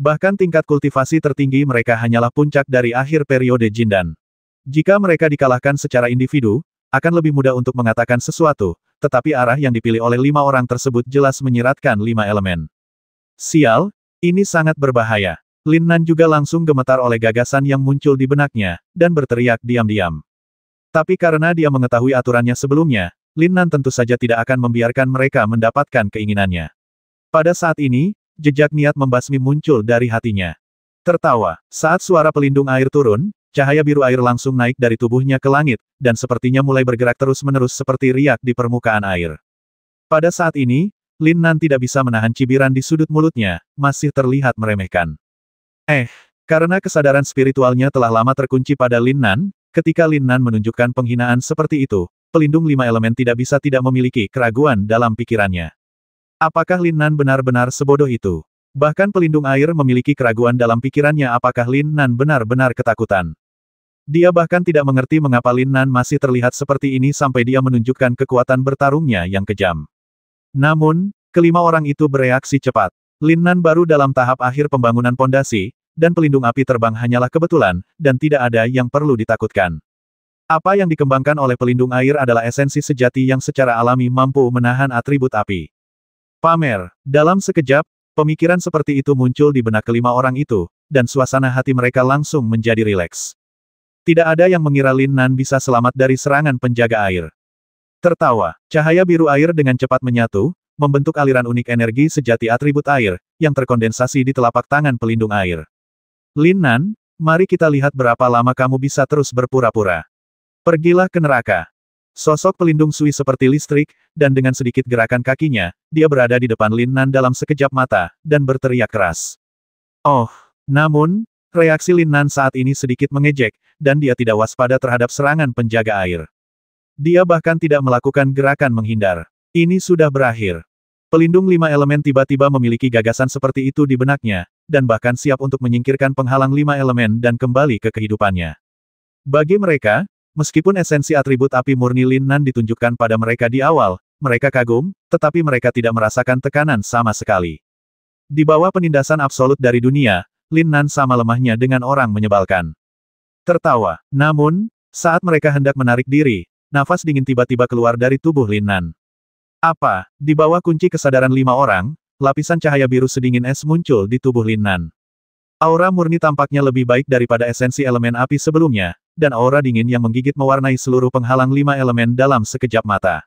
Bahkan tingkat kultivasi tertinggi mereka hanyalah puncak dari akhir periode Jindan. Jika mereka dikalahkan secara individu, akan lebih mudah untuk mengatakan sesuatu, tetapi arah yang dipilih oleh 5 orang tersebut jelas menyiratkan 5 elemen. Sial, ini sangat berbahaya. Lin Nan juga langsung gemetar oleh gagasan yang muncul di benaknya, dan berteriak diam-diam. Tapi karena dia mengetahui aturannya sebelumnya, Lin Nan tentu saja tidak akan membiarkan mereka mendapatkan keinginannya. Pada saat ini, jejak niat membasmi muncul dari hatinya. Tertawa, saat suara pelindung air turun, cahaya biru air langsung naik dari tubuhnya ke langit, dan sepertinya mulai bergerak terus-menerus seperti riak di permukaan air. Pada saat ini, Lin Nan tidak bisa menahan cibiran di sudut mulutnya, masih terlihat meremehkan. Karena kesadaran spiritualnya telah lama terkunci pada Lin Nan, ketika Lin Nan menunjukkan penghinaan seperti itu, pelindung 5 elemen tidak bisa tidak memiliki keraguan dalam pikirannya. Apakah Lin Nan benar-benar sebodoh itu? Bahkan pelindung air memiliki keraguan dalam pikirannya apakah Lin Nan benar-benar ketakutan. Dia bahkan tidak mengerti mengapa Lin Nan masih terlihat seperti ini sampai dia menunjukkan kekuatan bertarungnya yang kejam. Namun, kelima orang itu bereaksi cepat. Lin Nan baru dalam tahap akhir pembangunan pondasi, dan pelindung api terbang hanyalah kebetulan, dan tidak ada yang perlu ditakutkan. Apa yang dikembangkan oleh pelindung air adalah esensi sejati yang secara alami mampu menahan atribut api. Pamer. Dalam sekejap, pemikiran seperti itu muncul di benak kelima orang itu, dan suasana hati mereka langsung menjadi rileks. Tidak ada yang mengira Lin Nan bisa selamat dari serangan penjaga air. Tertawa, cahaya biru air dengan cepat menyatu, membentuk aliran unik energi sejati atribut air, yang terkondensasi di telapak tangan pelindung air. Lin Nan, mari kita lihat berapa lama kamu bisa terus berpura-pura. Pergilah ke neraka. Sosok pelindung Sui seperti listrik, dan dengan sedikit gerakan kakinya, dia berada di depan Lin Nan dalam sekejap mata, dan berteriak keras. Oh, namun, reaksi Lin Nan saat ini sedikit mengejek, dan dia tidak waspada terhadap serangan penjaga air. Dia bahkan tidak melakukan gerakan menghindar. Ini sudah berakhir. Pelindung 5 elemen tiba-tiba memiliki gagasan seperti itu di benaknya, dan bahkan siap untuk menyingkirkan penghalang 5 elemen dan kembali ke kehidupannya. Bagi mereka, meskipun esensi atribut api murni Lin Nan ditunjukkan pada mereka di awal, mereka kagum, tetapi mereka tidak merasakan tekanan sama sekali. Di bawah penindasan absolut dari dunia, Lin Nan sama lemahnya dengan orang menyebalkan. Tertawa. Namun, saat mereka hendak menarik diri, nafas dingin tiba-tiba keluar dari tubuh Lin Nan. Apa? Di bawah kunci kesadaran 5 orang, lapisan cahaya biru sedingin es muncul di tubuh Lin Nan. Aura murni tampaknya lebih baik daripada esensi elemen api sebelumnya, dan aura dingin yang menggigit mewarnai seluruh penghalang 5 elemen dalam sekejap mata.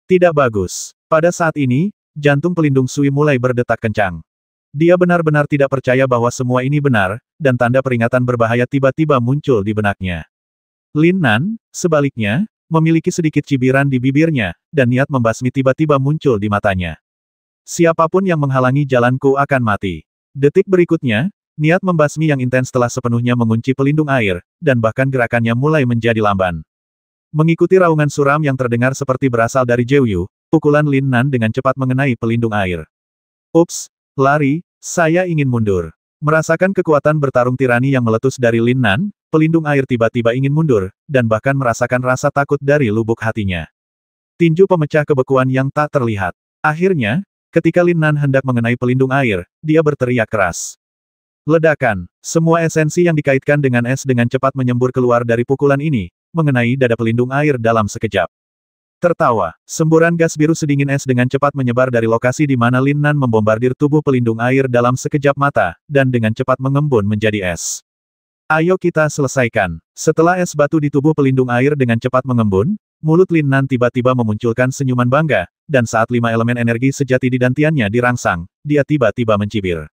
Tidak bagus. Pada saat ini, jantung pelindung Sui mulai berdetak kencang. Dia benar-benar tidak percaya bahwa semua ini benar, dan tanda peringatan berbahaya tiba-tiba muncul di benaknya. Lin Nan, sebaliknya, memiliki sedikit cibiran di bibirnya, dan niat membasmi tiba-tiba muncul di matanya. Siapapun yang menghalangi jalanku akan mati. Detik berikutnya, niat membasmi yang intens telah sepenuhnya mengunci pelindung air, dan bahkan gerakannya mulai menjadi lamban. Mengikuti raungan suram yang terdengar seperti berasal dari Jeuyu, pukulan Lin Nan dengan cepat mengenai pelindung air. Ups, lari, saya ingin mundur. Merasakan kekuatan bertarung tirani yang meletus dari Lin Nan, pelindung air tiba-tiba ingin mundur, dan bahkan merasakan rasa takut dari lubuk hatinya. Tinju pemecah kebekuan yang tak terlihat. Akhirnya, ketika Lin Nan hendak mengenai pelindung air, dia berteriak keras. Ledakan, semua esensi yang dikaitkan dengan es dengan cepat menyembur keluar dari pukulan ini, mengenai dada pelindung air dalam sekejap. Tertawa, semburan gas biru sedingin es dengan cepat menyebar dari lokasi di mana Lin Nan membombardir tubuh pelindung air dalam sekejap mata, dan dengan cepat mengembun menjadi es. Ayo kita selesaikan. Setelah es batu di tubuh pelindung air dengan cepat mengembun, mulut Lin Nan tiba-tiba memunculkan senyuman bangga, dan saat 5 elemen energi sejati di dantiannya dirangsang, dia tiba-tiba mencibir.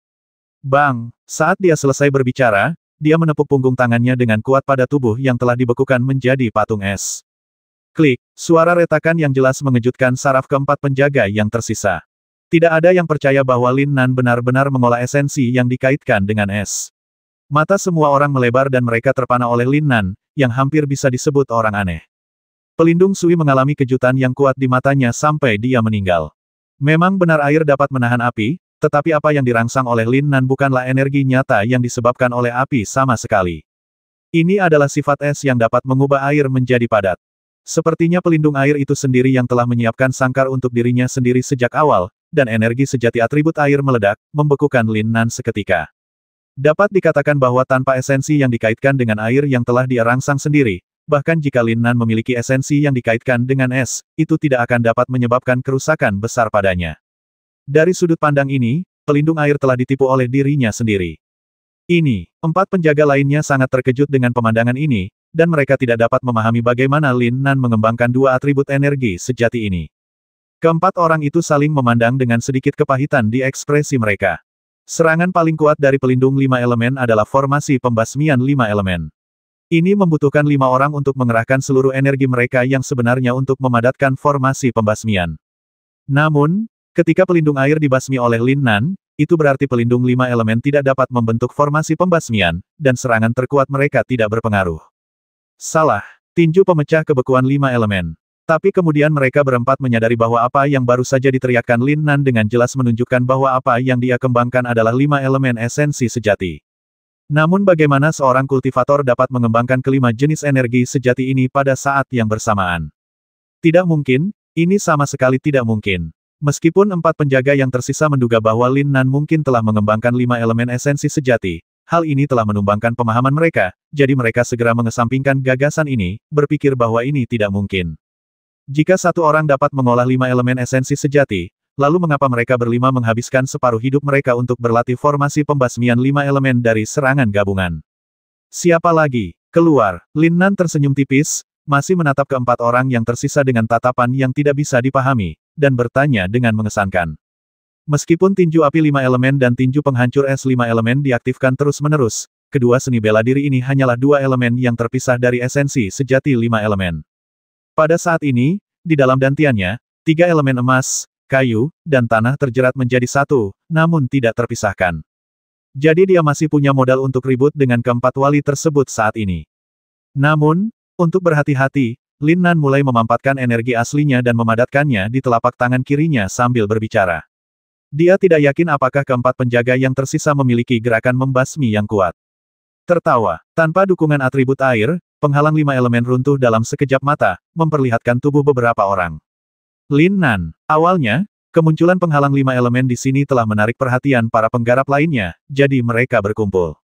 Bang! Saat dia selesai berbicara, dia menepuk punggung tangannya dengan kuat pada tubuh yang telah dibekukan menjadi patung es. Klik, suara retakan yang jelas mengejutkan saraf keempat penjaga yang tersisa. Tidak ada yang percaya bahwa Lin Nan benar-benar mengolah esensi yang dikaitkan dengan es. Mata semua orang melebar dan mereka terpana oleh Lin Nan, yang hampir bisa disebut orang aneh. Pelindung Sui mengalami kejutan yang kuat di matanya sampai dia meninggal. Memang benar air dapat menahan api, tetapi apa yang dirangsang oleh Lin Nan bukanlah energi nyata yang disebabkan oleh api sama sekali. Ini adalah sifat es yang dapat mengubah air menjadi padat. Sepertinya pelindung air itu sendiri yang telah menyiapkan sangkar untuk dirinya sendiri sejak awal, dan energi sejati atribut air meledak, membekukan Lin Nan seketika. Dapat dikatakan bahwa tanpa esensi yang dikaitkan dengan air yang telah dia rangsang sendiri, bahkan jika Lin Nan memiliki esensi yang dikaitkan dengan es, itu tidak akan dapat menyebabkan kerusakan besar padanya. Dari sudut pandang ini, pelindung air telah ditipu oleh dirinya sendiri. Ini, 4 penjaga lainnya sangat terkejut dengan pemandangan ini, dan mereka tidak dapat memahami bagaimana Lin Nan mengembangkan 2 atribut energi sejati ini. Keempat orang itu saling memandang dengan sedikit kepahitan di ekspresi mereka. Serangan paling kuat dari pelindung 5 elemen adalah formasi pembasmian 5 elemen. Ini membutuhkan 5 orang untuk mengerahkan seluruh energi mereka yang sebenarnya untuk memadatkan formasi pembasmian. Namun, ketika pelindung air dibasmi oleh Lin Nan, itu berarti pelindung 5 elemen tidak dapat membentuk formasi pembasmian, dan serangan terkuat mereka tidak berpengaruh. Salah, tinju pemecah kebekuan 5 elemen. Tapi kemudian mereka berempat menyadari bahwa apa yang baru saja diteriakkan Lin Nan dengan jelas menunjukkan bahwa apa yang dia kembangkan adalah 5 elemen esensi sejati. Namun bagaimana seorang kultivator dapat mengembangkan kelima jenis energi sejati ini pada saat yang bersamaan? Tidak mungkin, ini sama sekali tidak mungkin. Meskipun 4 penjaga yang tersisa menduga bahwa Lin Nan mungkin telah mengembangkan 5 elemen esensi sejati, hal ini telah menumbangkan pemahaman mereka, jadi mereka segera mengesampingkan gagasan ini, berpikir bahwa ini tidak mungkin. Jika satu orang dapat mengolah 5 elemen esensi sejati, lalu mengapa mereka berlima menghabiskan separuh hidup mereka untuk berlatih formasi pembasmian 5 elemen dari serangan gabungan? Siapa lagi? Keluar. Lin Nan tersenyum tipis, masih menatap keempat orang yang tersisa dengan tatapan yang tidak bisa dipahami, dan bertanya dengan mengesankan. Meskipun tinju api 5 elemen dan tinju penghancur es 5 elemen diaktifkan terus-menerus, kedua seni bela diri ini hanyalah 2 elemen yang terpisah dari esensi sejati 5 elemen. Pada saat ini, di dalam dantiannya, 3 elemen emas, kayu, dan tanah terjerat menjadi satu, namun tidak terpisahkan. Jadi dia masih punya modal untuk ribut dengan keempat wali tersebut saat ini. Namun, untuk berhati-hati, Lin Nan mulai memampatkan energi aslinya dan memadatkannya di telapak tangan kirinya sambil berbicara. Dia tidak yakin apakah keempat penjaga yang tersisa memiliki gerakan membasmi yang kuat. Tertawa, tanpa dukungan atribut air, penghalang 5 elemen runtuh dalam sekejap mata, memperlihatkan tubuh beberapa orang. Lin Nan, awalnya, kemunculan penghalang 5 elemen di sini telah menarik perhatian para penggarap lainnya, jadi mereka berkumpul.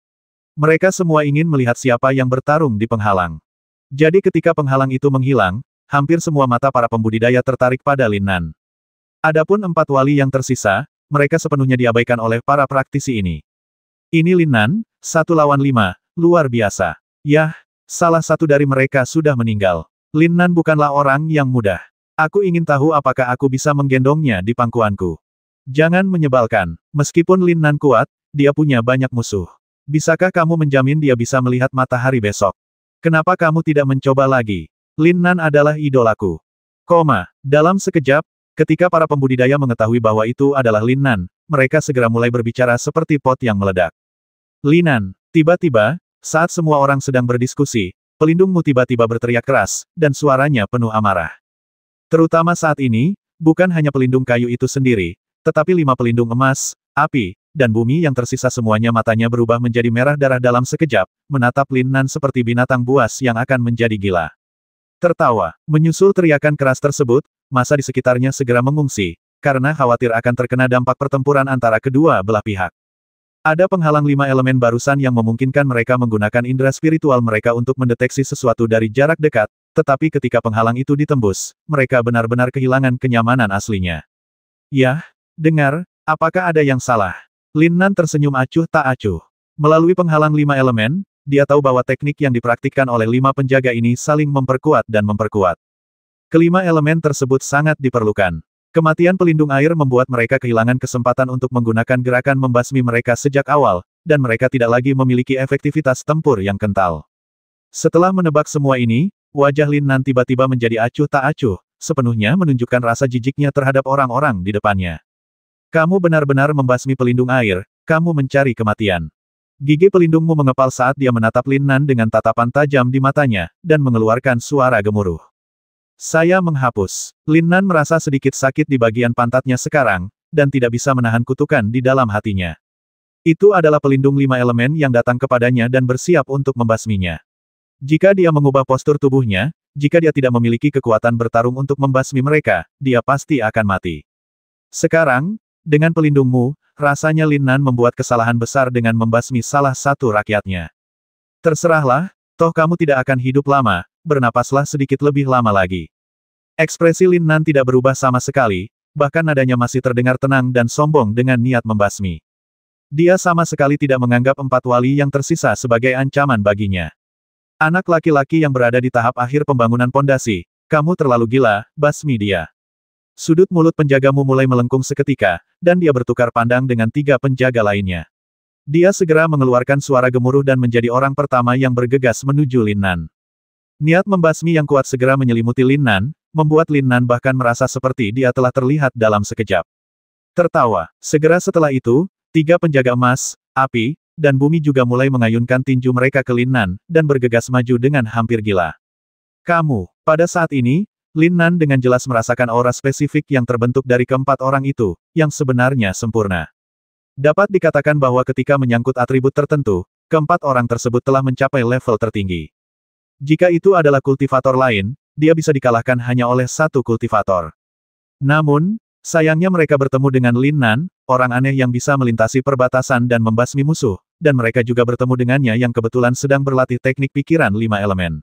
Mereka semua ingin melihat siapa yang bertarung di penghalang. Jadi ketika penghalang itu menghilang, hampir semua mata para pembudidaya tertarik pada Lin Nan. Adapun 4 wali yang tersisa, mereka sepenuhnya diabaikan oleh para praktisi ini. Ini Lin Nan, 1 lawan 5, luar biasa. Yah, salah satu dari mereka sudah meninggal. Lin Nan bukanlah orang yang mudah. Aku ingin tahu apakah aku bisa menggendongnya di pangkuanku. Jangan menyebalkan. Meskipun Lin Nan kuat, dia punya banyak musuh. Bisakah kamu menjamin dia bisa melihat matahari besok? Kenapa kamu tidak mencoba lagi? Lin Nan adalah idolaku. Dalam sekejap, ketika para pembudidaya mengetahui bahwa itu adalah Lin Nan, mereka segera mulai berbicara seperti pot yang meledak. Lin Nan, tiba-tiba, saat semua orang sedang berdiskusi, pelindungmu tiba-tiba berteriak keras, dan suaranya penuh amarah. Terutama saat ini, bukan hanya pelindung kayu itu sendiri, tetapi 5 pelindung emas, api, dan bumi yang tersisa semuanya matanya berubah menjadi merah darah dalam sekejap, menatap Lin Nan seperti binatang buas yang akan menjadi gila. Tertawa, menyusul teriakan keras tersebut, massa di sekitarnya segera mengungsi, karena khawatir akan terkena dampak pertempuran antara kedua belah pihak. Ada penghalang 5 elemen barusan yang memungkinkan mereka menggunakan indera spiritual mereka untuk mendeteksi sesuatu dari jarak dekat, tetapi ketika penghalang itu ditembus, mereka benar-benar kehilangan kenyamanan aslinya. Yah, dengar, apakah ada yang salah? Lin Nan tersenyum acuh tak acuh. Melalui penghalang 5 elemen, dia tahu bahwa teknik yang dipraktikkan oleh 5 penjaga ini saling memperkuat dan memperkuat. Kelima elemen tersebut sangat diperlukan. Kematian pelindung air membuat mereka kehilangan kesempatan untuk menggunakan gerakan membasmi mereka sejak awal, dan mereka tidak lagi memiliki efektivitas tempur yang kental. Setelah menebak semua ini, wajah Lin Nan tiba-tiba menjadi acuh tak acuh, sepenuhnya menunjukkan rasa jijiknya terhadap orang-orang di depannya. Kamu benar-benar membasmi pelindung air, kamu mencari kematian. Gigi pelindungmu mengepal saat dia menatap Lin Nan dengan tatapan tajam di matanya, dan mengeluarkan suara gemuruh. Saya menghapus. Lin Nan merasa sedikit sakit di bagian pantatnya sekarang, dan tidak bisa menahan kutukan di dalam hatinya. Itu adalah pelindung 5 elemen yang datang kepadanya dan bersiap untuk membasminya. Jika dia mengubah postur tubuhnya, jika dia tidak memiliki kekuatan bertarung untuk membasmi mereka, dia pasti akan mati. Sekarang, dengan pelindungmu, rasanya Lin Nan membuat kesalahan besar dengan membasmi salah satu rakyatnya. Terserahlah, toh kamu tidak akan hidup lama, bernapaslah sedikit lebih lama lagi. Ekspresi Lin Nan tidak berubah sama sekali, bahkan nadanya masih terdengar tenang dan sombong dengan niat membasmi. Dia sama sekali tidak menganggap 4 wali yang tersisa sebagai ancaman baginya. Anak laki-laki yang berada di tahap akhir pembangunan pondasi, kamu terlalu gila, basmi dia. Sudut mulut penjagamu mulai melengkung seketika, dan dia bertukar pandang dengan 3 penjaga lainnya. Dia segera mengeluarkan suara gemuruh dan menjadi orang pertama yang bergegas menuju Lin Nan. Niat membasmi yang kuat segera menyelimuti Lin Nan, membuat Lin Nan bahkan merasa seperti dia telah terlihat dalam sekejap. Tertawa. Segera setelah itu, 3 penjaga emas, api, dan bumi juga mulai mengayunkan tinju mereka ke Lin Nan, dan bergegas maju dengan hampir gila. Kamu, pada saat ini, Lin Nan dengan jelas merasakan aura spesifik yang terbentuk dari keempat orang itu, yang sebenarnya sempurna. Dapat dikatakan bahwa ketika menyangkut atribut tertentu, keempat orang tersebut telah mencapai level tertinggi. Jika itu adalah kultivator lain, dia bisa dikalahkan hanya oleh 1 kultivator. Namun, sayangnya mereka bertemu dengan Lin Nan, orang aneh yang bisa melintasi perbatasan dan membasmi musuh, dan mereka juga bertemu dengannya yang kebetulan sedang berlatih teknik pikiran 5 elemen.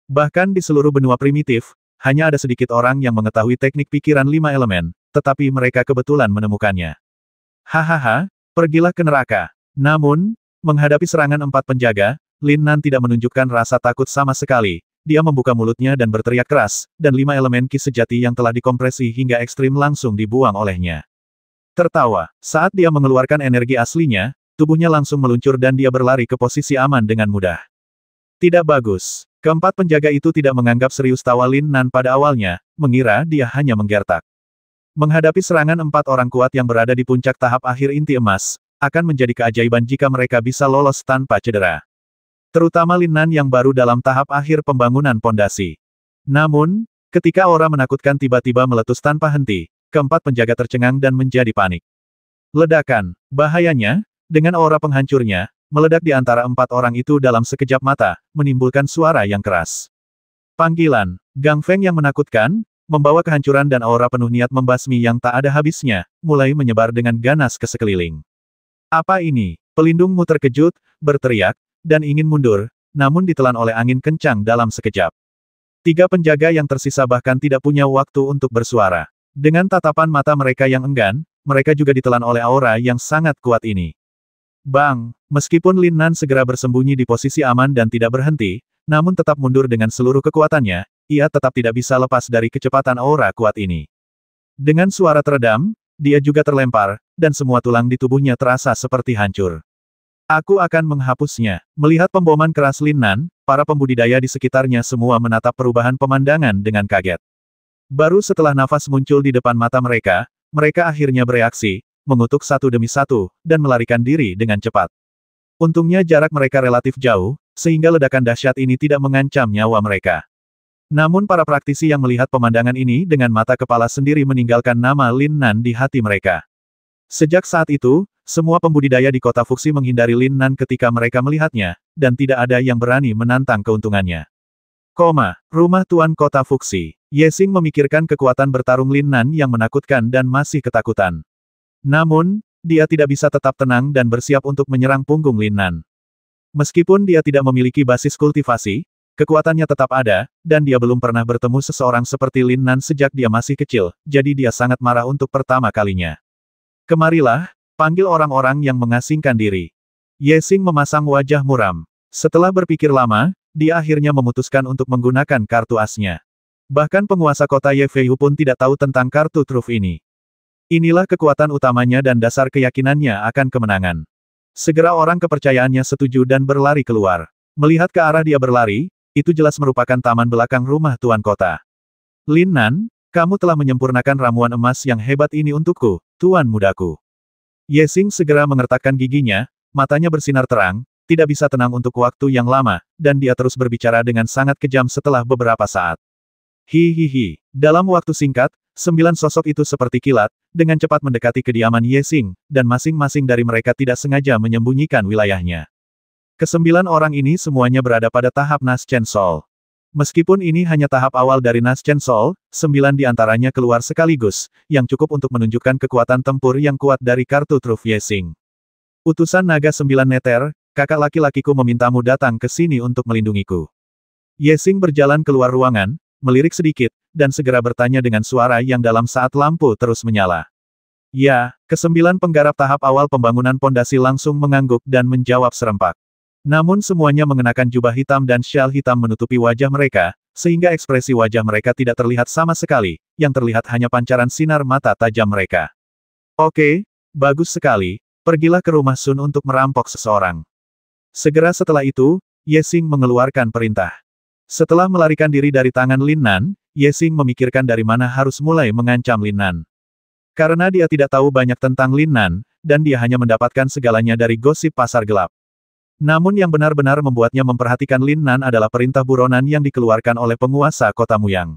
Bahkan di seluruh benua primitif, hanya ada sedikit orang yang mengetahui teknik pikiran 5 elemen, tetapi mereka kebetulan menemukannya. Hahaha, pergilah ke neraka. Namun, menghadapi serangan 4 penjaga, Lin Nan tidak menunjukkan rasa takut sama sekali. Dia membuka mulutnya dan berteriak keras, dan 5 elemen ki sejati yang telah dikompresi hingga ekstrim langsung dibuang olehnya. Tertawa, saat dia mengeluarkan energi aslinya, tubuhnya langsung meluncur dan dia berlari ke posisi aman dengan mudah. Tidak bagus. Keempat penjaga itu tidak menganggap serius tawa Lin Nan pada awalnya, mengira dia hanya menggertak. Menghadapi serangan 4 orang kuat yang berada di puncak tahap akhir inti emas, akan menjadi keajaiban jika mereka bisa lolos tanpa cedera. Terutama Lin Nan yang baru dalam tahap akhir pembangunan pondasi. Namun, ketika aura menakutkan tiba-tiba meletus tanpa henti, keempat penjaga tercengang dan menjadi panik. Ledakan. Bahayanya, dengan aura penghancurnya, meledak di antara 4 orang itu dalam sekejap mata, menimbulkan suara yang keras. Panggilan. Gang Feng yang menakutkan, membawa kehancuran dan aura penuh niat membasmi yang tak ada habisnya, mulai menyebar dengan ganas ke sekeliling. Apa ini? Pelindungmu terkejut, berteriak, dan ingin mundur, namun ditelan oleh angin kencang dalam sekejap. 3 penjaga yang tersisa bahkan tidak punya waktu untuk bersuara. Dengan tatapan mata mereka yang enggan, mereka juga ditelan oleh aura yang sangat kuat ini. Bang! Meskipun Lin Nan segera bersembunyi di posisi aman dan tidak berhenti, namun tetap mundur dengan seluruh kekuatannya, ia tetap tidak bisa lepas dari kecepatan aura kuat ini. Dengan suara teredam, dia juga terlempar, dan semua tulang di tubuhnya terasa seperti hancur. Aku akan menghapusnya. Melihat pemboman keras Lin Nan, para pembudidaya di sekitarnya semua menatap perubahan pemandangan dengan kaget. Baru setelah nafas muncul di depan mata mereka, mereka akhirnya bereaksi, mengutuk satu demi satu, dan melarikan diri dengan cepat. Untungnya jarak mereka relatif jauh, sehingga ledakan dahsyat ini tidak mengancam nyawa mereka. Namun para praktisi yang melihat pemandangan ini dengan mata kepala sendiri meninggalkan nama Lin Nan di hati mereka. Sejak saat itu, semua pembudidaya di kota Fuxi menghindari Lin Nan ketika mereka melihatnya, dan tidak ada yang berani menantang keuntungannya. Rumah Tuan Kota Fuxi. Ye Xing memikirkan kekuatan bertarung Lin Nan yang menakutkan dan masih ketakutan. Namun, dia tidak bisa tetap tenang dan bersiap untuk menyerang punggung Lin Nan. Meskipun dia tidak memiliki basis kultivasi, kekuatannya tetap ada, dan dia belum pernah bertemu seseorang seperti Lin Nan sejak dia masih kecil, jadi dia sangat marah untuk pertama kalinya. Kemarilah, panggil orang-orang yang mengasingkan diri. Ye Xing memasang wajah muram. Setelah berpikir lama, dia akhirnya memutuskan untuk menggunakan kartu asnya. Bahkan penguasa kota Ye Feiyu pun tidak tahu tentang kartu truf ini. Inilah kekuatan utamanya dan dasar keyakinannya akan kemenangan. Segera orang kepercayaannya setuju dan berlari keluar. Melihat ke arah dia berlari, itu jelas merupakan taman belakang rumah Tuan Kota. Lin Nan, kamu telah menyempurnakan ramuan emas yang hebat ini untukku, Tuan mudaku. Ye Xing segera mengertakkan giginya, matanya bersinar terang, tidak bisa tenang untuk waktu yang lama, dan dia terus berbicara dengan sangat kejam setelah beberapa saat. Hihihi. Dalam waktu singkat, 9 sosok itu seperti kilat, dengan cepat mendekati kediaman Ye Xing, dan masing-masing dari mereka tidak sengaja menyembunyikan wilayahnya. Kesembilan orang ini semuanya berada pada tahap Naschen Soul. Meskipun ini hanya tahap awal dari Naschen Soul, 9 di antaranya keluar sekaligus, yang cukup untuk menunjukkan kekuatan tempur yang kuat dari kartu truf Ye Xing. Utusan naga 9 neter, kakak laki-lakiku memintamu datang ke sini untuk melindungiku. Ye Xing berjalan keluar ruangan, melirik sedikit, dan segera bertanya dengan suara yang dalam saat lampu terus menyala. Ya, ke-9 penggarap tahap awal pembangunan pondasi langsung mengangguk dan menjawab serempak. Namun semuanya mengenakan jubah hitam dan syal hitam menutupi wajah mereka, sehingga ekspresi wajah mereka tidak terlihat sama sekali, yang terlihat hanya pancaran sinar mata tajam mereka. Oke, bagus sekali, pergilah ke rumah Sun untuk merampok seseorang. Segera setelah itu, Ye Xing mengeluarkan perintah. Setelah melarikan diri dari tangan Lin Nan, Ye Xing memikirkan dari mana harus mulai mengancam Lin Nan. Karena dia tidak tahu banyak tentang Lin Nan, dan dia hanya mendapatkan segalanya dari gosip pasar gelap. Namun yang benar-benar membuatnya memperhatikan Lin Nan adalah perintah buronan yang dikeluarkan oleh penguasa kota Muyang.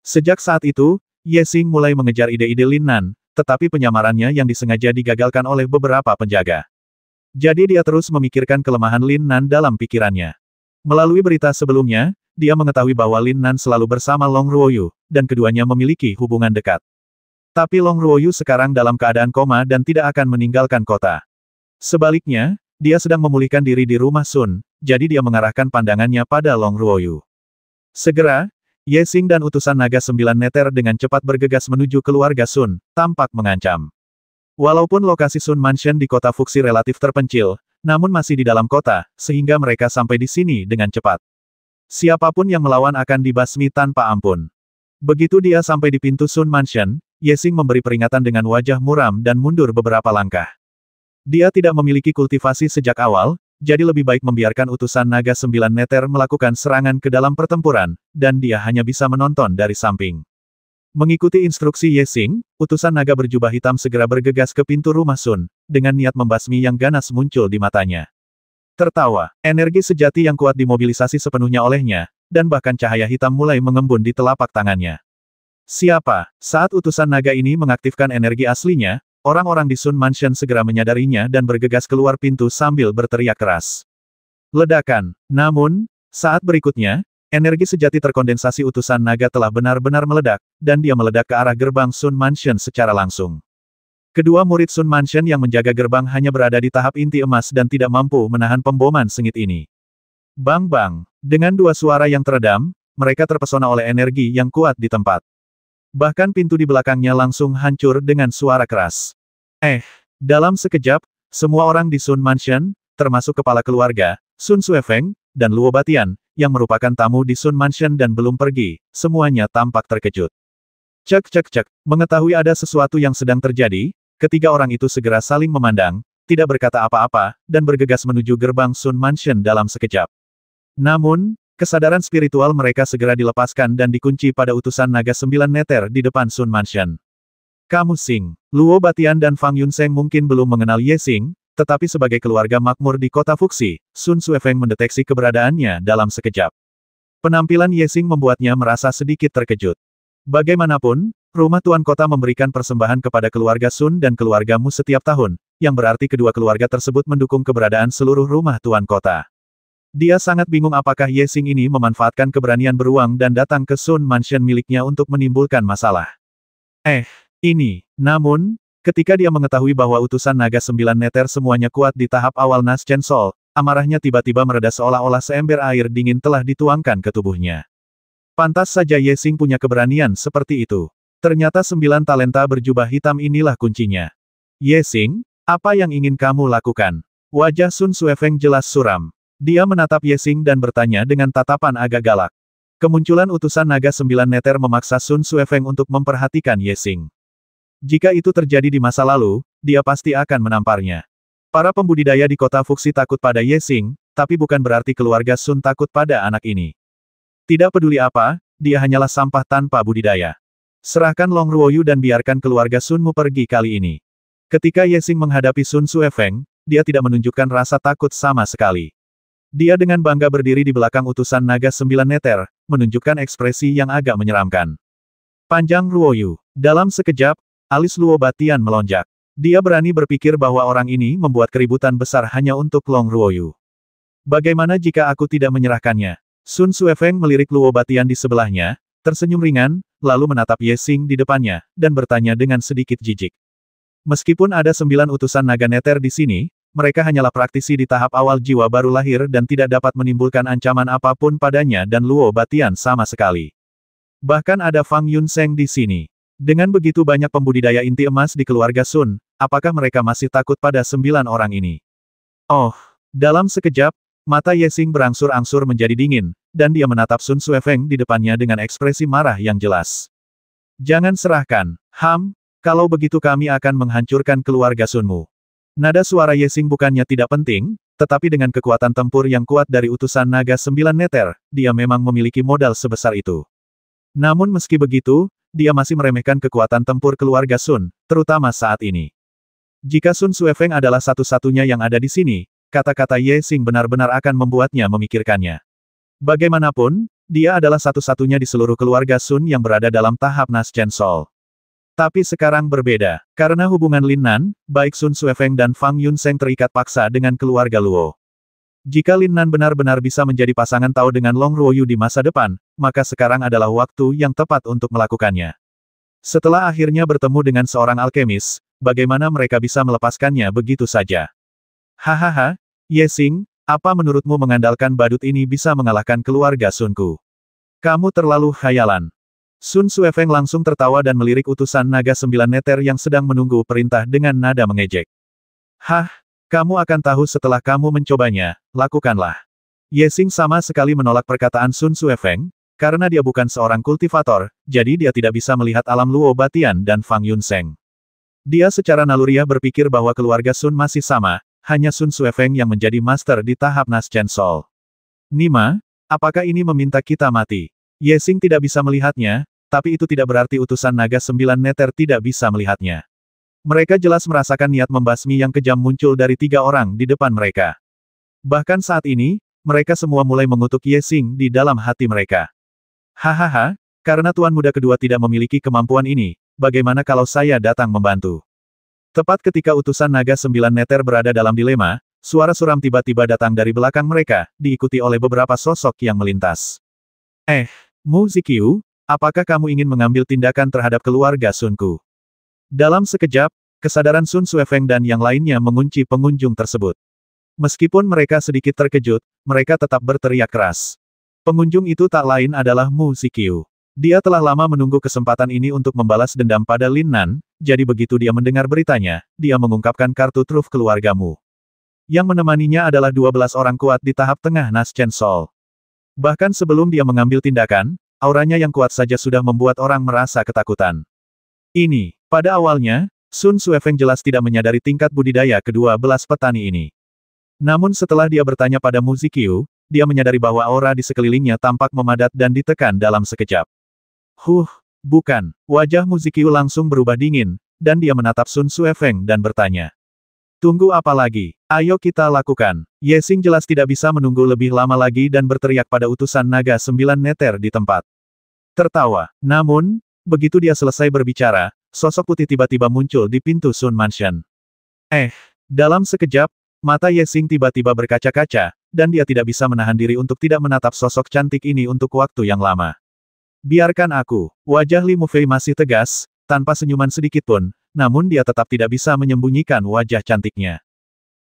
Sejak saat itu, Ye Xing mulai mengejar ide-ide Lin Nan, tetapi penyamarannya yang disengaja digagalkan oleh beberapa penjaga. Jadi dia terus memikirkan kelemahan Lin Nan dalam pikirannya. Melalui berita sebelumnya, dia mengetahui bahwa Lin Nan selalu bersama Long Ruoyu, dan keduanya memiliki hubungan dekat. Tapi Long Ruoyu sekarang dalam keadaan koma dan tidak akan meninggalkan kota. Sebaliknya, dia sedang memulihkan diri di rumah Sun, jadi dia mengarahkan pandangannya pada Long Ruoyu. Segera, Ye Xing dan utusan naga 9 neter dengan cepat bergegas menuju keluarga Sun, tampak mengancam. Walaupun lokasi Sun Mansion di kota Fuxi relatif terpencil, namun masih di dalam kota, sehingga mereka sampai di sini dengan cepat. Siapapun yang melawan akan dibasmi tanpa ampun. Begitu dia sampai di pintu Sun Mansion, Ye Xing memberi peringatan dengan wajah muram dan mundur beberapa langkah. Dia tidak memiliki kultivasi sejak awal, jadi lebih baik membiarkan utusan naga 9 neter melakukan serangan ke dalam pertempuran, dan dia hanya bisa menonton dari samping. Mengikuti instruksi Ye Xing, utusan naga berjubah hitam segera bergegas ke pintu rumah Sun, dengan niat membasmi yang ganas muncul di matanya. Tertawa, energi sejati yang kuat dimobilisasi sepenuhnya olehnya, dan bahkan cahaya hitam mulai mengembun di telapak tangannya. Siapa? Saat utusan naga ini mengaktifkan energi aslinya, orang-orang di Sun Mansion segera menyadarinya dan bergegas keluar pintu sambil berteriak keras. Ledakan. Namun, saat berikutnya, energi sejati terkondensasi utusan naga telah benar-benar meledak, dan dia meledak ke arah gerbang Sun Mansion secara langsung. Kedua murid Sun Mansion yang menjaga gerbang hanya berada di tahap inti emas dan tidak mampu menahan pemboman sengit ini. Bang-bang. Dengan dua suara yang teredam, mereka terpesona oleh energi yang kuat di tempat. Bahkan pintu di belakangnya langsung hancur dengan suara keras. Dalam sekejap, Semua orang di Sun Mansion, termasuk kepala keluarga, Sun Suefeng, dan Luo Batian, yang merupakan tamu di Sun Mansion dan belum pergi, semuanya tampak terkejut. Cek cek cek, mengetahui ada sesuatu yang sedang terjadi, ketiga orang itu segera saling memandang, tidak berkata apa-apa, dan bergegas menuju gerbang Sun Mansion dalam sekejap. Namun, kesadaran spiritual mereka segera dilepaskan dan dikunci pada utusan naga 9 meter di depan Sun Mansion. Kamu Xing, Luo Batian dan Fang Yunseng mungkin belum mengenal Ye Xing, tetapi sebagai keluarga makmur di kota Fuxi, Sun Suefeng mendeteksi keberadaannya dalam sekejap. Penampilan Ye Xing membuatnya merasa sedikit terkejut. Bagaimanapun, rumah tuan kota memberikan persembahan kepada keluarga Sun dan keluargamu setiap tahun, yang berarti kedua keluarga tersebut mendukung keberadaan seluruh rumah tuan kota. Dia sangat bingung apakah Ye Xing ini memanfaatkan keberanian beruang dan datang ke Sun Mansion miliknya untuk menimbulkan masalah. Namun, ketika dia mengetahui bahwa utusan naga 9 meter semuanya kuat di tahap awal Naschen Sol, amarahnya tiba-tiba mereda seolah-olah seember air dingin telah dituangkan ke tubuhnya. Pantas saja Ye Xing punya keberanian seperti itu. Ternyata 9 talenta berjubah hitam inilah kuncinya. Ye Xing, apa yang ingin kamu lakukan? Wajah Sun Suefeng jelas suram. Dia menatap Ye Xing dan bertanya dengan tatapan agak galak. Kemunculan utusan naga 9 meter memaksa Sun Suefeng untuk memperhatikan Ye Xing. Jika itu terjadi di masa lalu, dia pasti akan menamparnya. Para pembudidaya di kota Fuxi takut pada Ye Xing, tapi bukan berarti keluarga Sun takut pada anak ini. Tidak peduli apa, dia hanyalah sampah tanpa budidaya. Serahkan Long Ruoyu dan biarkan keluarga Sunmu pergi kali ini. Ketika Ye Xing menghadapi Sun Suefeng, dia tidak menunjukkan rasa takut sama sekali. Dia dengan bangga berdiri di belakang utusan naga 9 meter, menunjukkan ekspresi yang agak menyeramkan. Panjang Ruoyu. Dalam sekejap, alis Luo Batian melonjak. Dia berani berpikir bahwa orang ini membuat keributan besar hanya untuk Long Ruoyu. Bagaimana jika aku tidak menyerahkannya? Sun Suefeng melirik Luo Batian di sebelahnya, tersenyum ringan, lalu menatap Ye Xing di depannya, dan bertanya dengan sedikit jijik. Meskipun ada 9 utusan naga neter di sini, mereka hanyalah praktisi di tahap awal jiwa baru lahir dan tidak dapat menimbulkan ancaman apapun padanya dan Luo Batian sama sekali. Bahkan ada Fang Yunseng di sini. Dengan begitu banyak pembudidaya inti emas di keluarga Sun, apakah mereka masih takut pada 9 orang ini? Oh, dalam sekejap, mata Ye Xing berangsur-angsur menjadi dingin, dan dia menatap Sun Suefeng di depannya dengan ekspresi marah yang jelas. Jangan serahkan, kalau begitu kami akan menghancurkan keluarga Sunmu. Nada suara Ye Xing bukannya tidak penting, tetapi dengan kekuatan tempur yang kuat dari utusan naga 9 meter, dia memang memiliki modal sebesar itu. Namun meski begitu, dia masih meremehkan kekuatan tempur keluarga Sun, terutama saat ini. Jika Sun Suefeng adalah satu-satunya yang ada di sini, kata-kata Ye Xing benar-benar akan membuatnya memikirkannya. Bagaimanapun, dia adalah satu-satunya di seluruh keluarga Sun yang berada dalam tahap Naschen Sol. Tapi sekarang berbeda, karena hubungan Lin Nan, baik Sun Suefeng dan Fang Yunseng terikat paksa dengan keluarga Luo. Jika Lin Nan benar-benar bisa menjadi pasangan Tao dengan Long Ruoyu di masa depan, maka sekarang adalah waktu yang tepat untuk melakukannya. Setelah akhirnya bertemu dengan seorang alkemis, bagaimana mereka bisa melepaskannya begitu saja? Hahaha, Ye Xing, apa menurutmu mengandalkan badut ini bisa mengalahkan keluarga Sunku? Kamu terlalu khayalan. Sun Suefeng langsung tertawa dan melirik utusan naga 9 meter yang sedang menunggu perintah dengan nada mengejek. Kamu akan tahu setelah kamu mencobanya, lakukanlah. Ye Xing sama sekali menolak perkataan Sun Suefeng, karena dia bukan seorang kultivator, jadi dia tidak bisa melihat alam Luo Batian dan Fang Yunseng. Dia secara naluriah berpikir bahwa keluarga Sun masih sama, hanya Sun Suefeng yang menjadi master di tahap Naschen Sol. Nima, apakah ini meminta kita mati? Ye Xing tidak bisa melihatnya, tapi itu tidak berarti utusan naga 9 meter tidak bisa melihatnya. Mereka jelas merasakan niat membasmi yang kejam muncul dari 3 orang di depan mereka. Bahkan saat ini, mereka semua mulai mengutuk Ye Xing di dalam hati mereka. Hahaha, karena tuan muda kedua tidak memiliki kemampuan ini, bagaimana kalau saya datang membantu? Tepat ketika utusan naga 9 meter berada dalam dilema, suara suram tiba-tiba datang dari belakang mereka, diikuti oleh beberapa sosok yang melintas. Mu Ziqiu, apakah kamu ingin mengambil tindakan terhadap keluarga Sunku? Dalam sekejap, kesadaran Sun Suefeng dan yang lainnya mengunci pengunjung tersebut. Meskipun mereka sedikit terkejut, mereka tetap berteriak keras. Pengunjung itu tak lain adalah Mu Ziqiu. Dia telah lama menunggu kesempatan ini untuk membalas dendam pada Lin Nan, jadi begitu dia mendengar beritanya, dia mengungkapkan kartu truf keluargamu. Yang menemaninya adalah 12 orang kuat di tahap tengah Naschen Soul. Bahkan sebelum dia mengambil tindakan, auranya yang kuat saja sudah membuat orang merasa ketakutan. Ini, pada awalnya, Sun Suefeng jelas tidak menyadari tingkat budidaya ke-12 petani ini. Namun setelah dia bertanya pada Mu Ziqiu, dia menyadari bahwa aura di sekelilingnya tampak memadat dan ditekan dalam sekejap. Bukan. Wajah Mu Ziqiu langsung berubah dingin, dan dia menatap Sun Suefeng dan bertanya. Tunggu apa lagi? Ayo kita lakukan. Ye Xing jelas tidak bisa menunggu lebih lama lagi dan berteriak pada utusan naga 9 neter di tempat. Tertawa. Namun, begitu dia selesai berbicara, sosok putih tiba-tiba muncul di pintu Sun Mansion. Dalam sekejap, mata Ye Xing tiba-tiba berkaca-kaca, dan dia tidak bisa menahan diri untuk tidak menatap sosok cantik ini untuk waktu yang lama. Biarkan aku. Wajah Li Mufei masih tegas, tanpa senyuman sedikit pun, namun dia tetap tidak bisa menyembunyikan wajah cantiknya.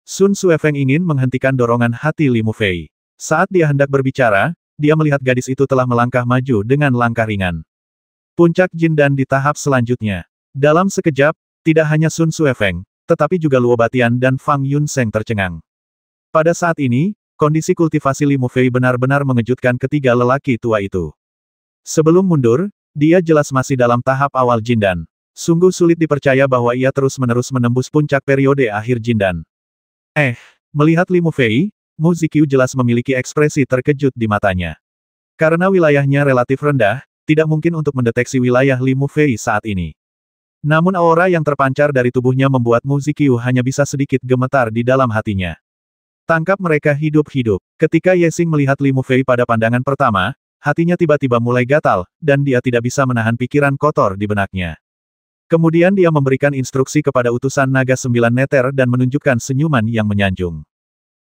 Sun Suefeng ingin menghentikan dorongan hati Li Mufei. Saat dia hendak berbicara, dia melihat gadis itu telah melangkah maju dengan langkah ringan. Puncak Jindan di tahap selanjutnya. Dalam sekejap, tidak hanya Sun Suefeng, tetapi juga Luo Batian dan Fang Yunseng tercengang. Pada saat ini, kondisi kultivasi Li Mufei benar-benar mengejutkan ketiga lelaki tua itu. Sebelum mundur, dia jelas masih dalam tahap awal Jindan. Sungguh sulit dipercaya bahwa ia terus-menerus menembus puncak periode akhir Jindan. Melihat Li Mufei, Mu Ziqiu jelas memiliki ekspresi terkejut di matanya. Karena wilayahnya relatif rendah, tidak mungkin untuk mendeteksi wilayah Li Mufei saat ini. Namun aura yang terpancar dari tubuhnya membuat Mu Ziqiu hanya bisa sedikit gemetar di dalam hatinya. Tangkap mereka hidup-hidup. Ketika Ye Xing melihat Li Mufei pada pandangan pertama, hatinya tiba-tiba mulai gatal, dan dia tidak bisa menahan pikiran kotor di benaknya. Kemudian dia memberikan instruksi kepada utusan naga 9 neter dan menunjukkan senyuman yang menyanjung.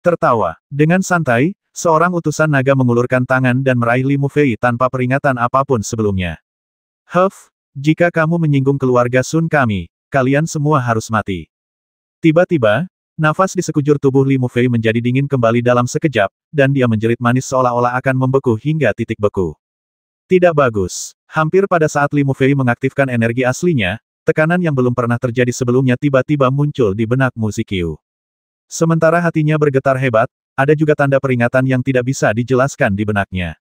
Tertawa. Dengan santai, seorang utusan naga mengulurkan tangan dan meraih Li Mufei tanpa peringatan apapun sebelumnya. Jika kamu menyinggung keluarga Sun kami, kalian semua harus mati. Tiba-tiba, nafas di sekujur tubuh Li Mufei menjadi dingin kembali dalam sekejap, dan dia menjerit manis seolah-olah akan membeku hingga titik beku. Tidak bagus. Hampir pada saat Li Mufei mengaktifkan energi aslinya, tekanan yang belum pernah terjadi sebelumnya tiba-tiba muncul di benak Mu Ziqiu. Sementara hatinya bergetar hebat, ada juga tanda peringatan yang tidak bisa dijelaskan di benaknya.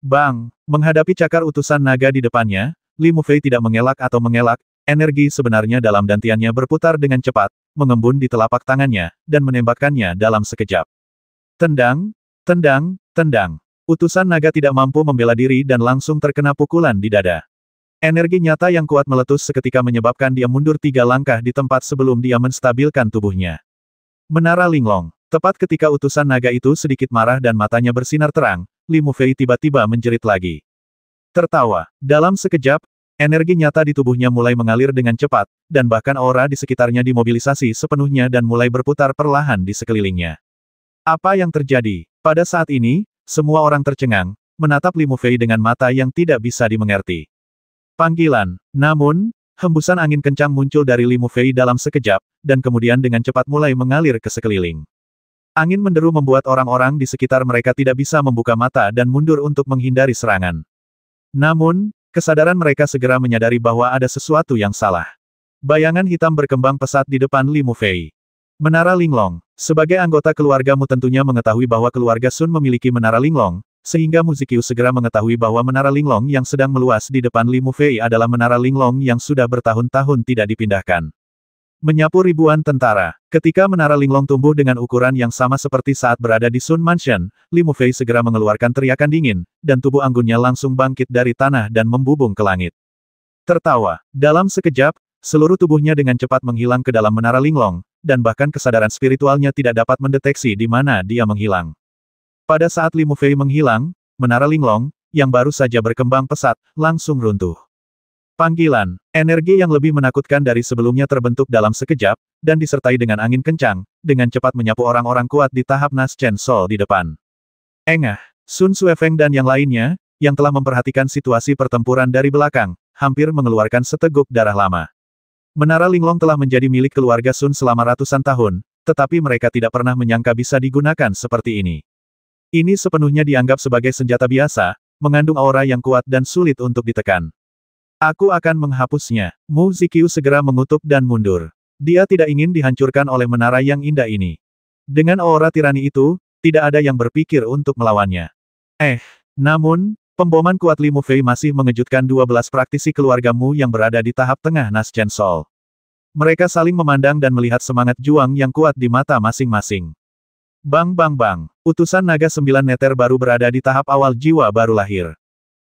Bang! Menghadapi cakar utusan naga di depannya, Li Mufei tidak mengelak atau mengelak, energi sebenarnya dalam dantiannya berputar dengan cepat, mengembun di telapak tangannya, dan menembakkannya dalam sekejap. Tendang, tendang, tendang. Utusan naga tidak mampu membela diri dan langsung terkena pukulan di dada. Energi nyata yang kuat meletus seketika menyebabkan dia mundur 3 langkah di tempat sebelum dia menstabilkan tubuhnya. Menara Linglong. Tepat ketika utusan naga itu sedikit marah dan matanya bersinar terang, Li Mufei tiba-tiba menjerit lagi. Tertawa. Dalam sekejap, energi nyata di tubuhnya mulai mengalir dengan cepat, dan bahkan aura di sekitarnya dimobilisasi sepenuhnya dan mulai berputar perlahan di sekelilingnya. Apa yang terjadi? Pada saat ini, semua orang tercengang, menatap Li Mufei dengan mata yang tidak bisa dimengerti. Panggilan. Namun, hembusan angin kencang muncul dari Li Mufei dalam sekejap, dan kemudian dengan cepat mulai mengalir ke sekeliling. Angin menderu membuat orang-orang di sekitar mereka tidak bisa membuka mata dan mundur untuk menghindari serangan. Namun, kesadaran mereka segera menyadari bahwa ada sesuatu yang salah. Bayangan hitam berkembang pesat di depan Li Mufei. Menara Linglong. Sebagai anggota keluargamu tentunya mengetahui bahwa keluarga Sun memiliki Menara Linglong, sehingga Mu Ziqiu segera mengetahui bahwa Menara Linglong yang sedang meluas di depan Li Mufei adalah Menara Linglong yang sudah bertahun-tahun tidak dipindahkan. Menyapu ribuan tentara. Ketika Menara Linglong tumbuh dengan ukuran yang sama seperti saat berada di Sun Mansion, Li Mufei segera mengeluarkan teriakan dingin, dan tubuh anggunnya langsung bangkit dari tanah dan membubung ke langit. Tertawa. Dalam sekejap, seluruh tubuhnya dengan cepat menghilang ke dalam Menara Linglong, dan bahkan kesadaran spiritualnya tidak dapat mendeteksi di mana dia menghilang. Pada saat Li Mufei menghilang, Menara Linglong, yang baru saja berkembang pesat, langsung runtuh. Panggilan. Energi yang lebih menakutkan dari sebelumnya terbentuk dalam sekejap, dan disertai dengan angin kencang, dengan cepat menyapu orang-orang kuat di tahap Naschen Soul di depan. Engah. Sun Suefeng dan yang lainnya, yang telah memperhatikan situasi pertempuran dari belakang, hampir mengeluarkan seteguk darah lama. Menara Linglong telah menjadi milik keluarga Sun selama ratusan tahun, tetapi mereka tidak pernah menyangka bisa digunakan seperti ini. Ini sepenuhnya dianggap sebagai senjata biasa, mengandung aura yang kuat dan sulit untuk ditekan. Aku akan menghapusnya. Mu Zikyu segera mengutuk dan mundur. Dia tidak ingin dihancurkan oleh menara yang indah ini. Dengan aura tirani itu, tidak ada yang berpikir untuk melawannya. Namun, pemboman kuat Li Mufei masih mengejutkan 12 praktisi keluargamu yang berada di tahap tengah Naschen Soul. Mereka saling memandang dan melihat semangat juang yang kuat di mata masing-masing. Bang bang bang, utusan naga 9 neter baru berada di tahap awal jiwa baru lahir.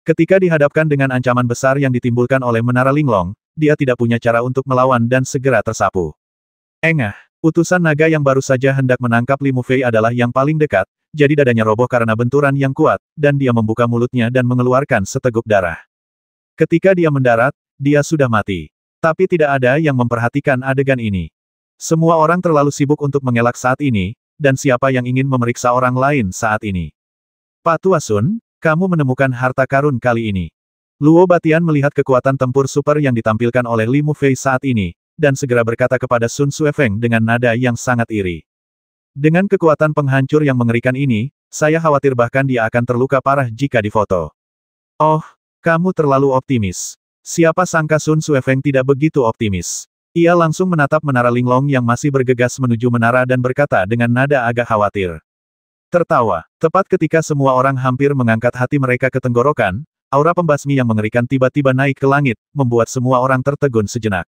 Ketika dihadapkan dengan ancaman besar yang ditimbulkan oleh Menara Linglong, dia tidak punya cara untuk melawan dan segera tersapu. Engah, utusan naga yang baru saja hendak menangkap Li Mufei adalah yang paling dekat, jadi dadanya roboh karena benturan yang kuat, dan dia membuka mulutnya dan mengeluarkan seteguk darah. Ketika dia mendarat, dia sudah mati. Tapi tidak ada yang memperhatikan adegan ini. Semua orang terlalu sibuk untuk mengelak saat ini, dan siapa yang ingin memeriksa orang lain saat ini. Pak Tua Sun, kamu menemukan harta karun kali ini. Luo Batian melihat kekuatan tempur super yang ditampilkan oleh Li Mufei saat ini, dan segera berkata kepada Sun Suefeng dengan nada yang sangat iri. Dengan kekuatan penghancur yang mengerikan ini, saya khawatir bahkan dia akan terluka parah jika difoto. Oh, kamu terlalu optimis. Siapa sangka Sun Suefeng tidak begitu optimis. Ia langsung menatap Menara Linglong yang masih bergegas menuju menara dan berkata dengan nada agak khawatir. Tertawa. Tepat ketika semua orang hampir mengangkat hati mereka ke tenggorokan, aura pembasmi yang mengerikan tiba-tiba naik ke langit, membuat semua orang tertegun sejenak.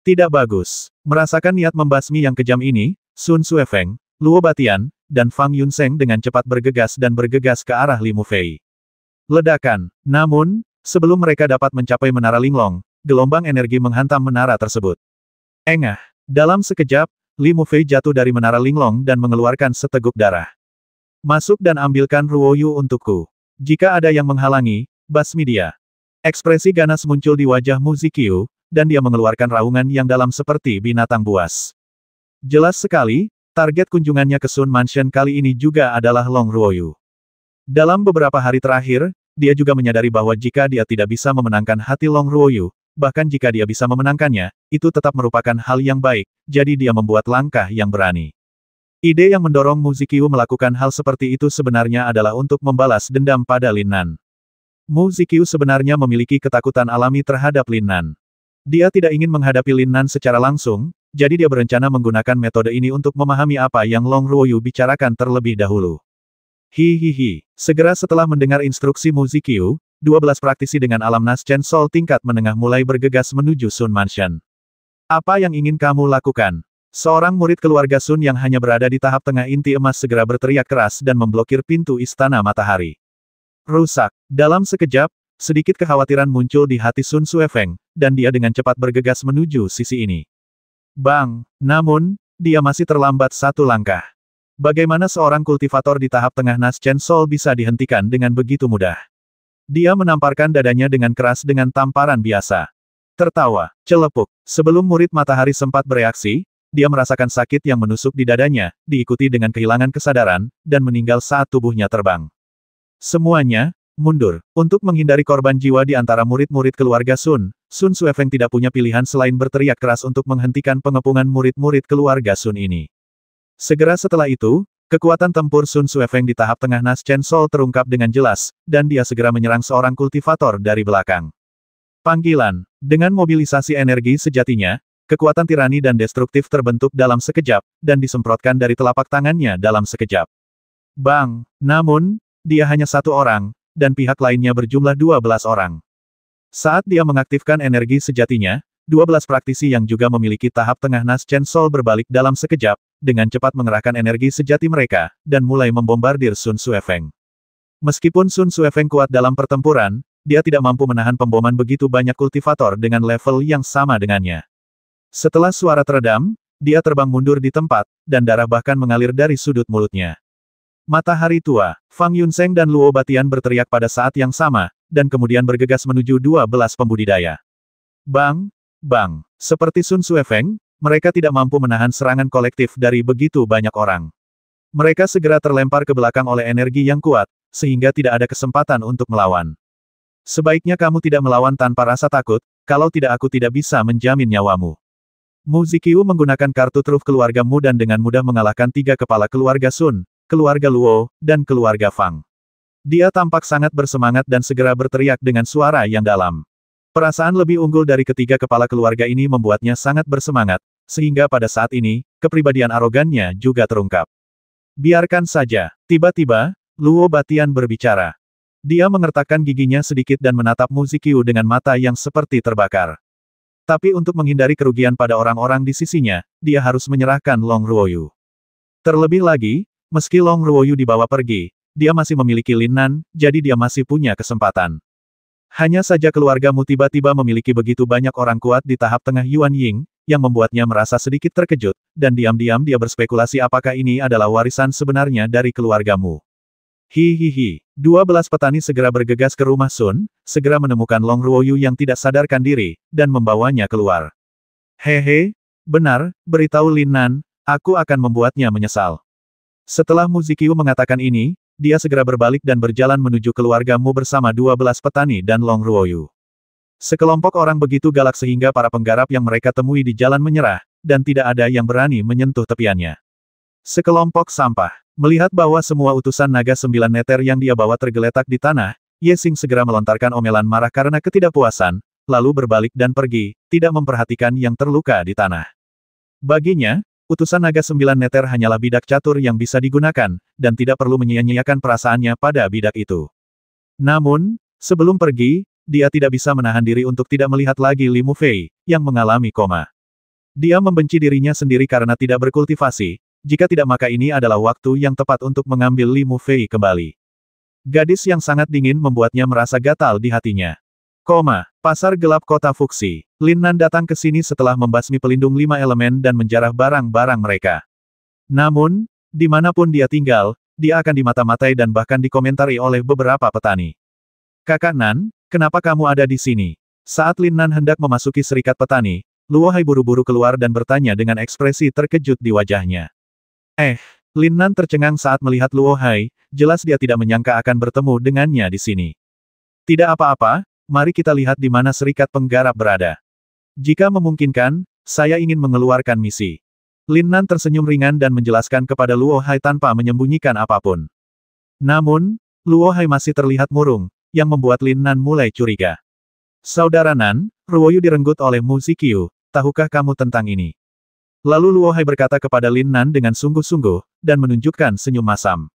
Tidak bagus. Merasakan niat membasmi yang kejam ini, Sun Suefeng, Luo Batian, dan Fang Yunseng dengan cepat bergegas ke arah Li Mufei. Ledakan. Namun, sebelum mereka dapat mencapai Menara Linglong, gelombang energi menghantam menara tersebut. Engah. Dalam sekejap, Li Mufei jatuh dari Menara Linglong dan mengeluarkan seteguk darah. Masuk dan ambilkan Ruoyu untukku. Jika ada yang menghalangi, basmi dia. Ekspresi ganas muncul di wajah Mu Zikyu, dan dia mengeluarkan raungan yang dalam seperti binatang buas. Jelas sekali, target kunjungannya ke Sun Mansion kali ini juga adalah Long Ruoyu. Dalam beberapa hari terakhir, dia juga menyadari bahwa jika dia tidak bisa memenangkan hati Long Ruoyu, bahkan jika dia bisa memenangkannya, itu tetap merupakan hal yang baik, jadi dia membuat langkah yang berani. Ide yang mendorong Mu Zikyu melakukan hal seperti itu sebenarnya adalah untuk membalas dendam pada Lin Nan. Mu Zikyu sebenarnya memiliki ketakutan alami terhadap Lin Nan. Dia tidak ingin menghadapi Lin Nan secara langsung, jadi dia berencana menggunakan metode ini untuk memahami apa yang Long Ruoyu bicarakan terlebih dahulu. Hihihi. Segera setelah mendengar instruksi Mu Zikyu, 12 praktisi dengan alam Naschen Soul tingkat menengah mulai bergegas menuju Sun Mansion. Apa yang ingin kamu lakukan? Seorang murid keluarga Sun yang hanya berada di tahap tengah inti emas segera berteriak keras dan memblokir pintu Istana Matahari. Rusak. Dalam sekejap, sedikit kekhawatiran muncul di hati Sun Suefeng, dan dia dengan cepat bergegas menuju sisi ini. Bang! Namun, dia masih terlambat satu langkah. Bagaimana seorang kultivator di tahap tengah Naschen Soul bisa dihentikan dengan begitu mudah? Dia menamparkan dadanya dengan keras dengan tamparan biasa. Tertawa. Celepuk. Sebelum murid matahari sempat bereaksi, dia merasakan sakit yang menusuk di dadanya, diikuti dengan kehilangan kesadaran, dan meninggal saat tubuhnya terbang. Semuanya, mundur. Untuk menghindari korban jiwa di antara murid-murid keluarga Sun, Sun Suefeng tidak punya pilihan selain berteriak keras untuk menghentikan pengepungan murid-murid keluarga Sun ini. Segera setelah itu, kekuatan tempur Sun Suefeng di tahap tengah Naschen Soul terungkap dengan jelas, dan dia segera menyerang seorang kultivator dari belakang. Panggilan. Dengan mobilisasi energi sejatinya, kekuatan tirani dan destruktif terbentuk dalam sekejap, dan disemprotkan dari telapak tangannya dalam sekejap. Bang! Namun, dia hanya satu orang, dan pihak lainnya berjumlah 12 orang. Saat dia mengaktifkan energi sejatinya, 12 praktisi yang juga memiliki tahap tengah Naschen Soul berbalik dalam sekejap, dengan cepat mengerahkan energi sejati mereka, dan mulai membombardir Sun Suefeng. Meskipun Sun Suefeng kuat dalam pertempuran, dia tidak mampu menahan pemboman begitu banyak kultivator dengan level yang sama dengannya. Setelah suara teredam, dia terbang mundur di tempat, dan darah bahkan mengalir dari sudut mulutnya. Matahari tua, Fang Yunseng dan Luo Batian berteriak pada saat yang sama, dan kemudian bergegas menuju 12 pembudidaya. Bang! Bang! Seperti Sun Suefeng, mereka tidak mampu menahan serangan kolektif dari begitu banyak orang. Mereka segera terlempar ke belakang oleh energi yang kuat, sehingga tidak ada kesempatan untuk melawan. Sebaiknya kamu tidak melawan tanpa rasa takut, kalau tidak aku tidak bisa menjamin nyawamu. Mu Zikyu menggunakan kartu truf keluargamu dan dengan mudah mengalahkan 3 kepala keluarga Sun, keluarga Luo, dan keluarga Fang. Dia tampak sangat bersemangat dan segera berteriak dengan suara yang dalam. Perasaan lebih unggul dari ketiga kepala keluarga ini membuatnya sangat bersemangat, sehingga pada saat ini, kepribadian arogannya juga terungkap. Biarkan saja. Tiba-tiba, Luo Batian berbicara. Dia mengertakkan giginya sedikit dan menatap Mu Ziqiu dengan mata yang seperti terbakar. Tapi untuk menghindari kerugian pada orang-orang di sisinya, dia harus menyerahkan Long Ruoyu. Terlebih lagi, meski Long Ruoyu dibawa pergi, dia masih memiliki Lin Nan, jadi dia masih punya kesempatan. Hanya saja keluarga Mu tiba-tiba memiliki begitu banyak orang kuat di tahap tengah Yuan Ying, yang membuatnya merasa sedikit terkejut, dan diam-diam dia berspekulasi apakah ini adalah warisan sebenarnya dari keluarga Mu. Hihihi. 12 petani segera bergegas ke rumah Sun, segera menemukan Long Ruoyu yang tidak sadarkan diri, dan membawanya keluar. Hehe, benar, beritahu Lin Nan, aku akan membuatnya menyesal. Setelah Mu Ziqiu mengatakan ini, dia segera berbalik dan berjalan menuju keluarga Mu bersama 12 petani dan Long Ruoyu. Sekelompok orang begitu galak sehingga para penggarap yang mereka temui di jalan menyerah, dan tidak ada yang berani menyentuh tepiannya. Sekelompok sampah. Melihat bahwa semua utusan naga 9 meter yang dia bawa tergeletak di tanah, Ye Xing segera melontarkan omelan marah karena ketidakpuasan, lalu berbalik dan pergi, tidak memperhatikan yang terluka di tanah. Baginya, utusan naga 9 meter hanyalah bidak catur yang bisa digunakan, dan tidak perlu menyia-nyiakan perasaannya pada bidak itu. Namun, sebelum pergi, dia tidak bisa menahan diri untuk tidak melihat lagi Li Mufei, yang mengalami koma. Dia membenci dirinya sendiri karena tidak berkultivasi, jika tidak maka ini adalah waktu yang tepat untuk mengambil Li Mufei kembali. Gadis yang sangat dingin membuatnya merasa gatal di hatinya. Pasar gelap kota Fuxi. Lin Nan datang ke sini setelah membasmi pelindung 5 elemen dan menjarah barang-barang mereka. Namun, dimanapun dia tinggal, dia akan dimata-matai dan bahkan dikomentari oleh beberapa petani. Kakak Nan, kenapa kamu ada di sini? Saat Lin Nan hendak memasuki serikat petani, Luo Hai buru-buru keluar dan bertanya dengan ekspresi terkejut di wajahnya. Lin Nan tercengang saat melihat Luo Hai, jelas dia tidak menyangka akan bertemu dengannya di sini. Tidak apa-apa, mari kita lihat di mana serikat penggarap berada. Jika memungkinkan, saya ingin mengeluarkan misi. Lin Nan tersenyum ringan dan menjelaskan kepada Luo Hai tanpa menyembunyikan apapun. Namun, Luo Hai masih terlihat murung, yang membuat Lin Nan mulai curiga. Saudara Nan, Ruoyu direnggut oleh Mu Ziqiu, tahukah kamu tentang ini? Lalu Luo Hai berkata kepada Lin Nan dengan sungguh-sungguh, dan menunjukkan senyum masam.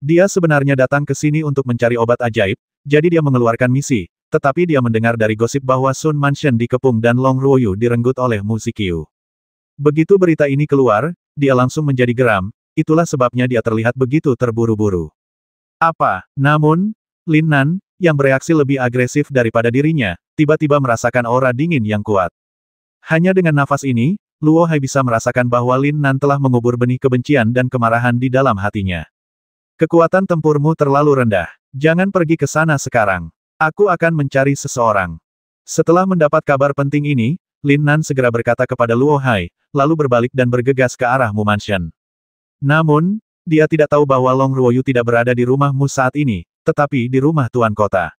Dia sebenarnya datang ke sini untuk mencari obat ajaib, jadi dia mengeluarkan misi, tetapi dia mendengar dari gosip bahwa Sun Mansion dikepung dan Long Ruoyu direnggut oleh Mu Ziqiu. Begitu berita ini keluar, dia langsung menjadi geram, itulah sebabnya dia terlihat begitu terburu-buru. Namun, Lin Nan, yang bereaksi lebih agresif daripada dirinya, tiba-tiba merasakan aura dingin yang kuat. Hanya dengan nafas ini, Luo Hai bisa merasakan bahwa Lin Nan telah mengubur benih kebencian dan kemarahan di dalam hatinya. Kekuatan tempurmu terlalu rendah. Jangan pergi ke sana sekarang. Aku akan mencari seseorang. Setelah mendapat kabar penting ini, Lin Nan segera berkata kepada Luo Hai, lalu berbalik dan bergegas ke arah Mu Mansion. Namun, dia tidak tahu bahwa Long Ruoyu tidak berada di rumah Mu saat ini, tetapi di rumah Tuan Kota.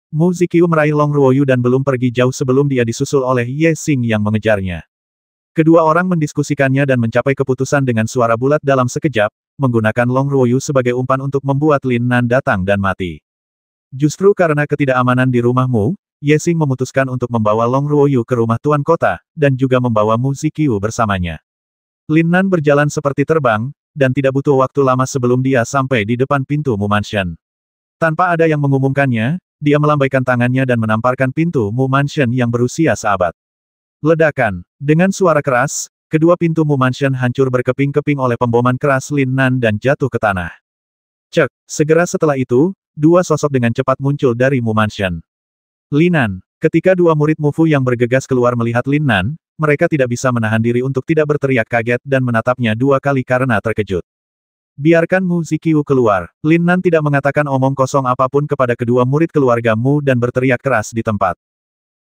Mu Ziqiu meraih Long Ruoyu dan belum pergi jauh sebelum dia disusul oleh Ye Xing yang mengejarnya. Kedua orang mendiskusikannya dan mencapai keputusan dengan suara bulat dalam sekejap, menggunakan Long Ruoyu sebagai umpan untuk membuat Lin Nan datang dan mati. Justru karena ketidakamanan di rumahmu, Ye Xing memutuskan untuk membawa Long Ruoyu ke rumah Tuan Kota, dan juga membawa Mu Ziqiu bersamanya. Lin Nan berjalan seperti terbang, dan tidak butuh waktu lama sebelum dia sampai di depan pintu Mu Mansion. Tanpa ada yang mengumumkannya, dia melambaikan tangannya dan menamparkan pintu Mu Mansion yang berusia seabad. Ledakan. Dengan suara keras, kedua pintu Mu Mansion hancur berkeping-keping oleh pemboman keras Lin Nan dan jatuh ke tanah. Cek. Segera setelah itu, dua sosok dengan cepat muncul dari Mu Mansion. Lin Nan. Ketika dua murid Mufu yang bergegas keluar melihat Lin Nan, mereka tidak bisa menahan diri untuk tidak berteriak kaget dan menatapnya dua kali karena terkejut. Biarkan Mu Ziqiu keluar. Lin Nan tidak mengatakan omong kosong apapun kepada kedua murid keluarga Mu dan berteriak keras di tempat.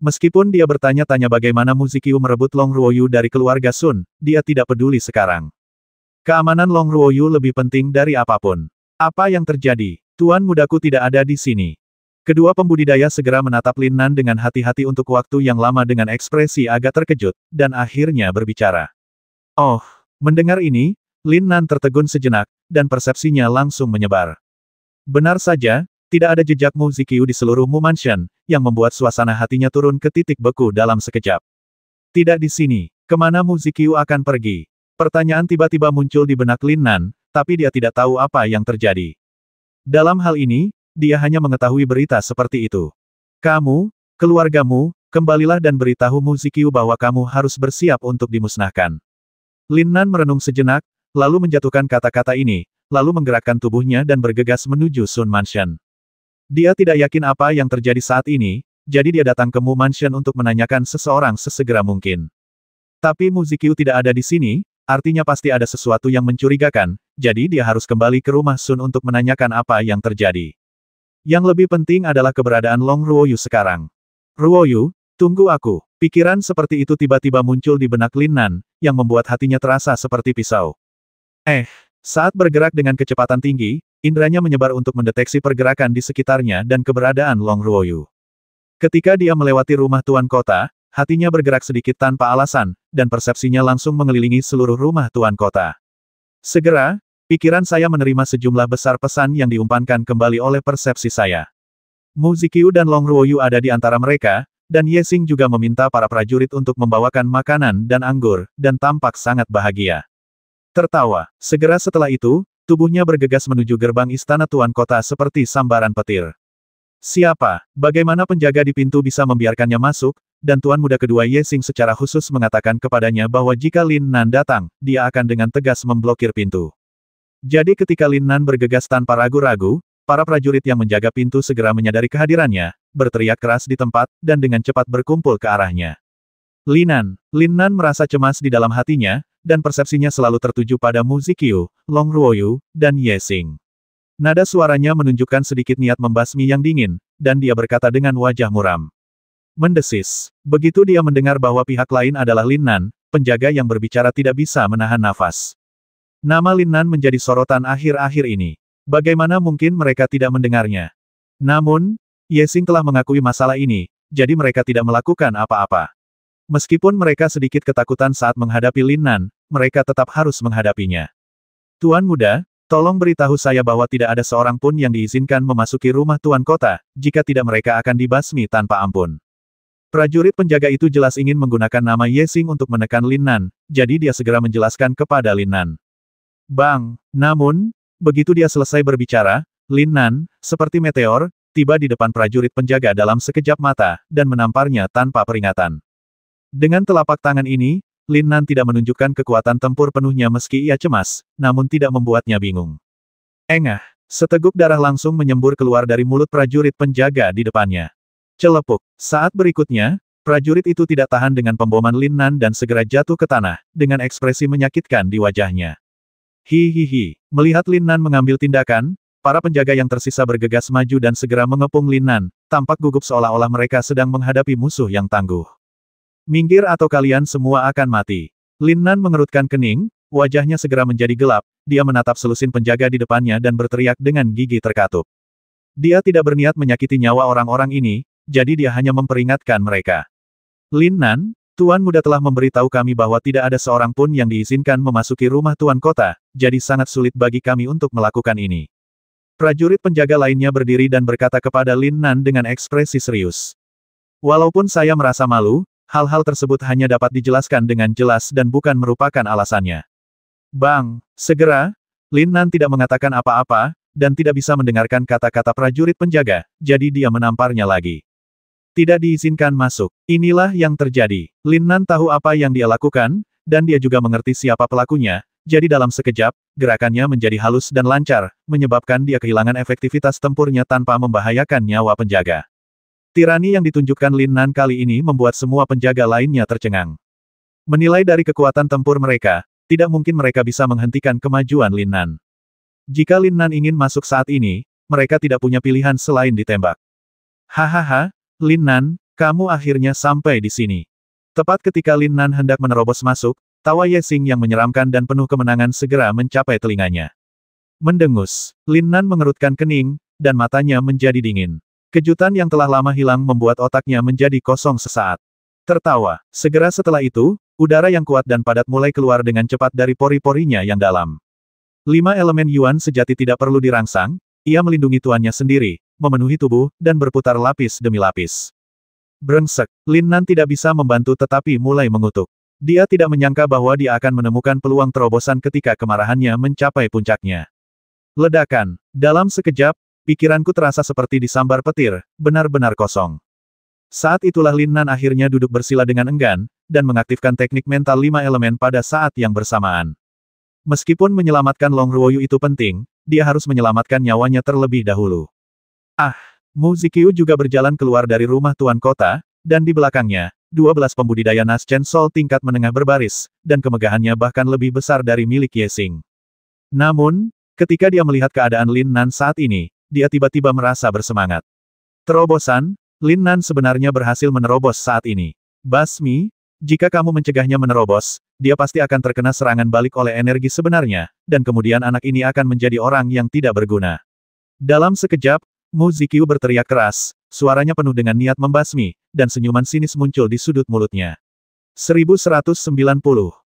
Meskipun dia bertanya-tanya bagaimana Mu Ziqiu merebut Long Ruoyu dari keluarga Sun, dia tidak peduli sekarang. Keamanan Long Ruoyu lebih penting dari apapun. Apa yang terjadi? Tuan mudaku tidak ada di sini. Kedua pembudidaya segera menatap Lin Nan dengan hati-hati untuk waktu yang lama dengan ekspresi agak terkejut, dan akhirnya berbicara. Oh, mendengar ini, Lin Nan tertegun sejenak, dan persepsinya langsung menyebar. Benar saja, Tidak ada jejak Mu Ziqiu di seluruh Mu Mansion, yang membuat suasana hatinya turun ke titik beku dalam sekejap. Tidak di sini. Kemana Mu Ziqiu akan pergi? Pertanyaan tiba-tiba muncul di benak Lin Nan, tapi dia tidak tahu apa yang terjadi. Dalam hal ini, dia hanya mengetahui berita seperti itu. Kamu, keluargamu, kembalilah dan beritahu Mu Ziqiu bahwa kamu harus bersiap untuk dimusnahkan. Lin Nan merenung sejenak, lalu menjatuhkan kata-kata ini, lalu menggerakkan tubuhnya dan bergegas menuju Sun Mansion. Dia tidak yakin apa yang terjadi saat ini, jadi dia datang ke Mu Mansion untuk menanyakan seseorang sesegera mungkin. Tapi Mu Ziqiu tidak ada di sini, artinya pasti ada sesuatu yang mencurigakan, jadi dia harus kembali ke rumah Sun untuk menanyakan apa yang terjadi. Yang lebih penting adalah keberadaan Long Ruoyu sekarang. Ruoyu, tunggu aku. Pikiran seperti itu tiba-tiba muncul di benak Lin Nan, yang membuat hatinya terasa seperti pisau. Saat bergerak dengan kecepatan tinggi, indranya menyebar untuk mendeteksi pergerakan di sekitarnya dan keberadaan Long Ruoyu. Ketika dia melewati rumah tuan kota, hatinya bergerak sedikit tanpa alasan, dan persepsinya langsung mengelilingi seluruh rumah tuan kota. Segera, pikiran saya menerima sejumlah besar pesan yang diumpankan kembali oleh persepsi saya. Mu Ziqiu dan Long Ruoyu ada di antara mereka, dan Ye Xing juga meminta para prajurit untuk membawakan makanan dan anggur, dan tampak sangat bahagia. Tertawa. Segera setelah itu, tubuhnya bergegas menuju gerbang istana tuan kota seperti sambaran petir. Siapa? Bagaimana penjaga di pintu bisa membiarkannya masuk? Dan tuan muda kedua Ye Xing secara khusus mengatakan kepadanya bahwa jika Lin Nan datang, dia akan dengan tegas memblokir pintu. Jadi ketika Lin Nan bergegas tanpa ragu-ragu, para prajurit yang menjaga pintu segera menyadari kehadirannya, berteriak keras di tempat, dan dengan cepat berkumpul ke arahnya. Lin Nan merasa cemas di dalam hatinya, dan persepsinya selalu tertuju pada Mu Ziqiu, Long Ruoyu, dan Ye Xing. Nada suaranya menunjukkan sedikit niat membasmi yang dingin, dan dia berkata dengan wajah muram. Mendesis. Begitu dia mendengar bahwa pihak lain adalah Lin Nan, penjaga yang berbicara tidak bisa menahan nafas. Nama Lin Nan menjadi sorotan akhir-akhir ini. Bagaimana mungkin mereka tidak mendengarnya? Namun, Ye Xing telah mengakui masalah ini, jadi mereka tidak melakukan apa-apa. Meskipun mereka sedikit ketakutan saat menghadapi Lin Nan, mereka tetap harus menghadapinya. Tuan muda, tolong beritahu saya bahwa tidak ada seorang pun yang diizinkan memasuki rumah tuan kota, jika tidak mereka akan dibasmi tanpa ampun. Prajurit penjaga itu jelas ingin menggunakan nama Ye Xing untuk menekan Lin Nan, jadi dia segera menjelaskan kepada Lin Nan. Bang, namun, begitu dia selesai berbicara, Lin Nan, seperti meteor, tiba di depan prajurit penjaga dalam sekejap mata, dan menamparnya tanpa peringatan. Dengan telapak tangan ini, Lin Nan tidak menunjukkan kekuatan tempur penuhnya meski ia cemas, namun tidak membuatnya bingung. Engah, seteguk darah langsung menyembur keluar dari mulut prajurit penjaga di depannya. Celepuk. Saat berikutnya, prajurit itu tidak tahan dengan pemboman Lin Nan dan segera jatuh ke tanah, dengan ekspresi menyakitkan di wajahnya. Hihihi. Melihat Lin Nan mengambil tindakan, para penjaga yang tersisa bergegas maju dan segera mengepung Lin Nan, tampak gugup seolah-olah mereka sedang menghadapi musuh yang tangguh. Minggir atau kalian semua akan mati. Lin Nan mengerutkan kening, wajahnya segera menjadi gelap, dia menatap selusin penjaga di depannya dan berteriak dengan gigi terkatup. Dia tidak berniat menyakiti nyawa orang-orang ini, jadi dia hanya memperingatkan mereka. Lin Nan, Tuan Muda telah memberitahu kami bahwa tidak ada seorang pun yang diizinkan memasuki rumah Tuan Kota, jadi sangat sulit bagi kami untuk melakukan ini. Prajurit penjaga lainnya berdiri dan berkata kepada Lin Nan dengan ekspresi serius. Walaupun saya merasa malu, hal-hal tersebut hanya dapat dijelaskan dengan jelas dan bukan merupakan alasannya. Bang, segera, Lin Nan tidak mengatakan apa-apa, dan tidak bisa mendengarkan kata-kata prajurit penjaga, jadi dia menamparnya lagi. Tidak diizinkan masuk. Inilah yang terjadi. Lin Nan tahu apa yang dia lakukan, dan dia juga mengerti siapa pelakunya, jadi dalam sekejap, gerakannya menjadi halus dan lancar, menyebabkan dia kehilangan efektivitas tempurnya tanpa membahayakan nyawa penjaga. Tirani yang ditunjukkan Lin Nan kali ini membuat semua penjaga lainnya tercengang. Menilai dari kekuatan tempur mereka, tidak mungkin mereka bisa menghentikan kemajuan Lin Nan. Jika Lin Nan ingin masuk saat ini, mereka tidak punya pilihan selain ditembak. Hahaha, Lin Nan, kamu akhirnya sampai di sini. Tepat ketika Lin Nan hendak menerobos masuk, tawa Ye Xing yang menyeramkan dan penuh kemenangan segera mencapai telinganya. Mendengus, Lin Nan mengerutkan kening, dan matanya menjadi dingin. Kejutan yang telah lama hilang membuat otaknya menjadi kosong sesaat. Tertawa. Segera setelah itu, udara yang kuat dan padat mulai keluar dengan cepat dari pori-porinya yang dalam. 5 elemen Yuan sejati tidak perlu dirangsang, ia melindungi tuannya sendiri, memenuhi tubuh, dan berputar lapis demi lapis. Brengsek, Lin Nan tidak bisa membantu tetapi mulai mengutuk. Dia tidak menyangka bahwa dia akan menemukan peluang terobosan ketika kemarahannya mencapai puncaknya. Ledakan. Dalam sekejap, pikiranku terasa seperti disambar petir, benar-benar kosong. Saat itulah Lin Nan akhirnya duduk bersila dengan enggan, dan mengaktifkan teknik mental 5 elemen pada saat yang bersamaan. Meskipun menyelamatkan Long Ruoyu itu penting, dia harus menyelamatkan nyawanya terlebih dahulu. Mu Zikyu juga berjalan keluar dari rumah tuan kota, dan di belakangnya, 12 pembudidaya Naschen Sol tingkat menengah berbaris, dan kemegahannya bahkan lebih besar dari milik Ye Xing. Namun, ketika dia melihat keadaan Lin Nan saat ini, dia tiba-tiba merasa bersemangat. Terobosan, Lin Nan sebenarnya berhasil menerobos saat ini. Basmi, jika kamu mencegahnya menerobos, dia pasti akan terkena serangan balik oleh energi sebenarnya, dan kemudian anak ini akan menjadi orang yang tidak berguna. Dalam sekejap, Mu Zikyu berteriak keras, suaranya penuh dengan niat membasmi, dan senyuman sinis muncul di sudut mulutnya. 1190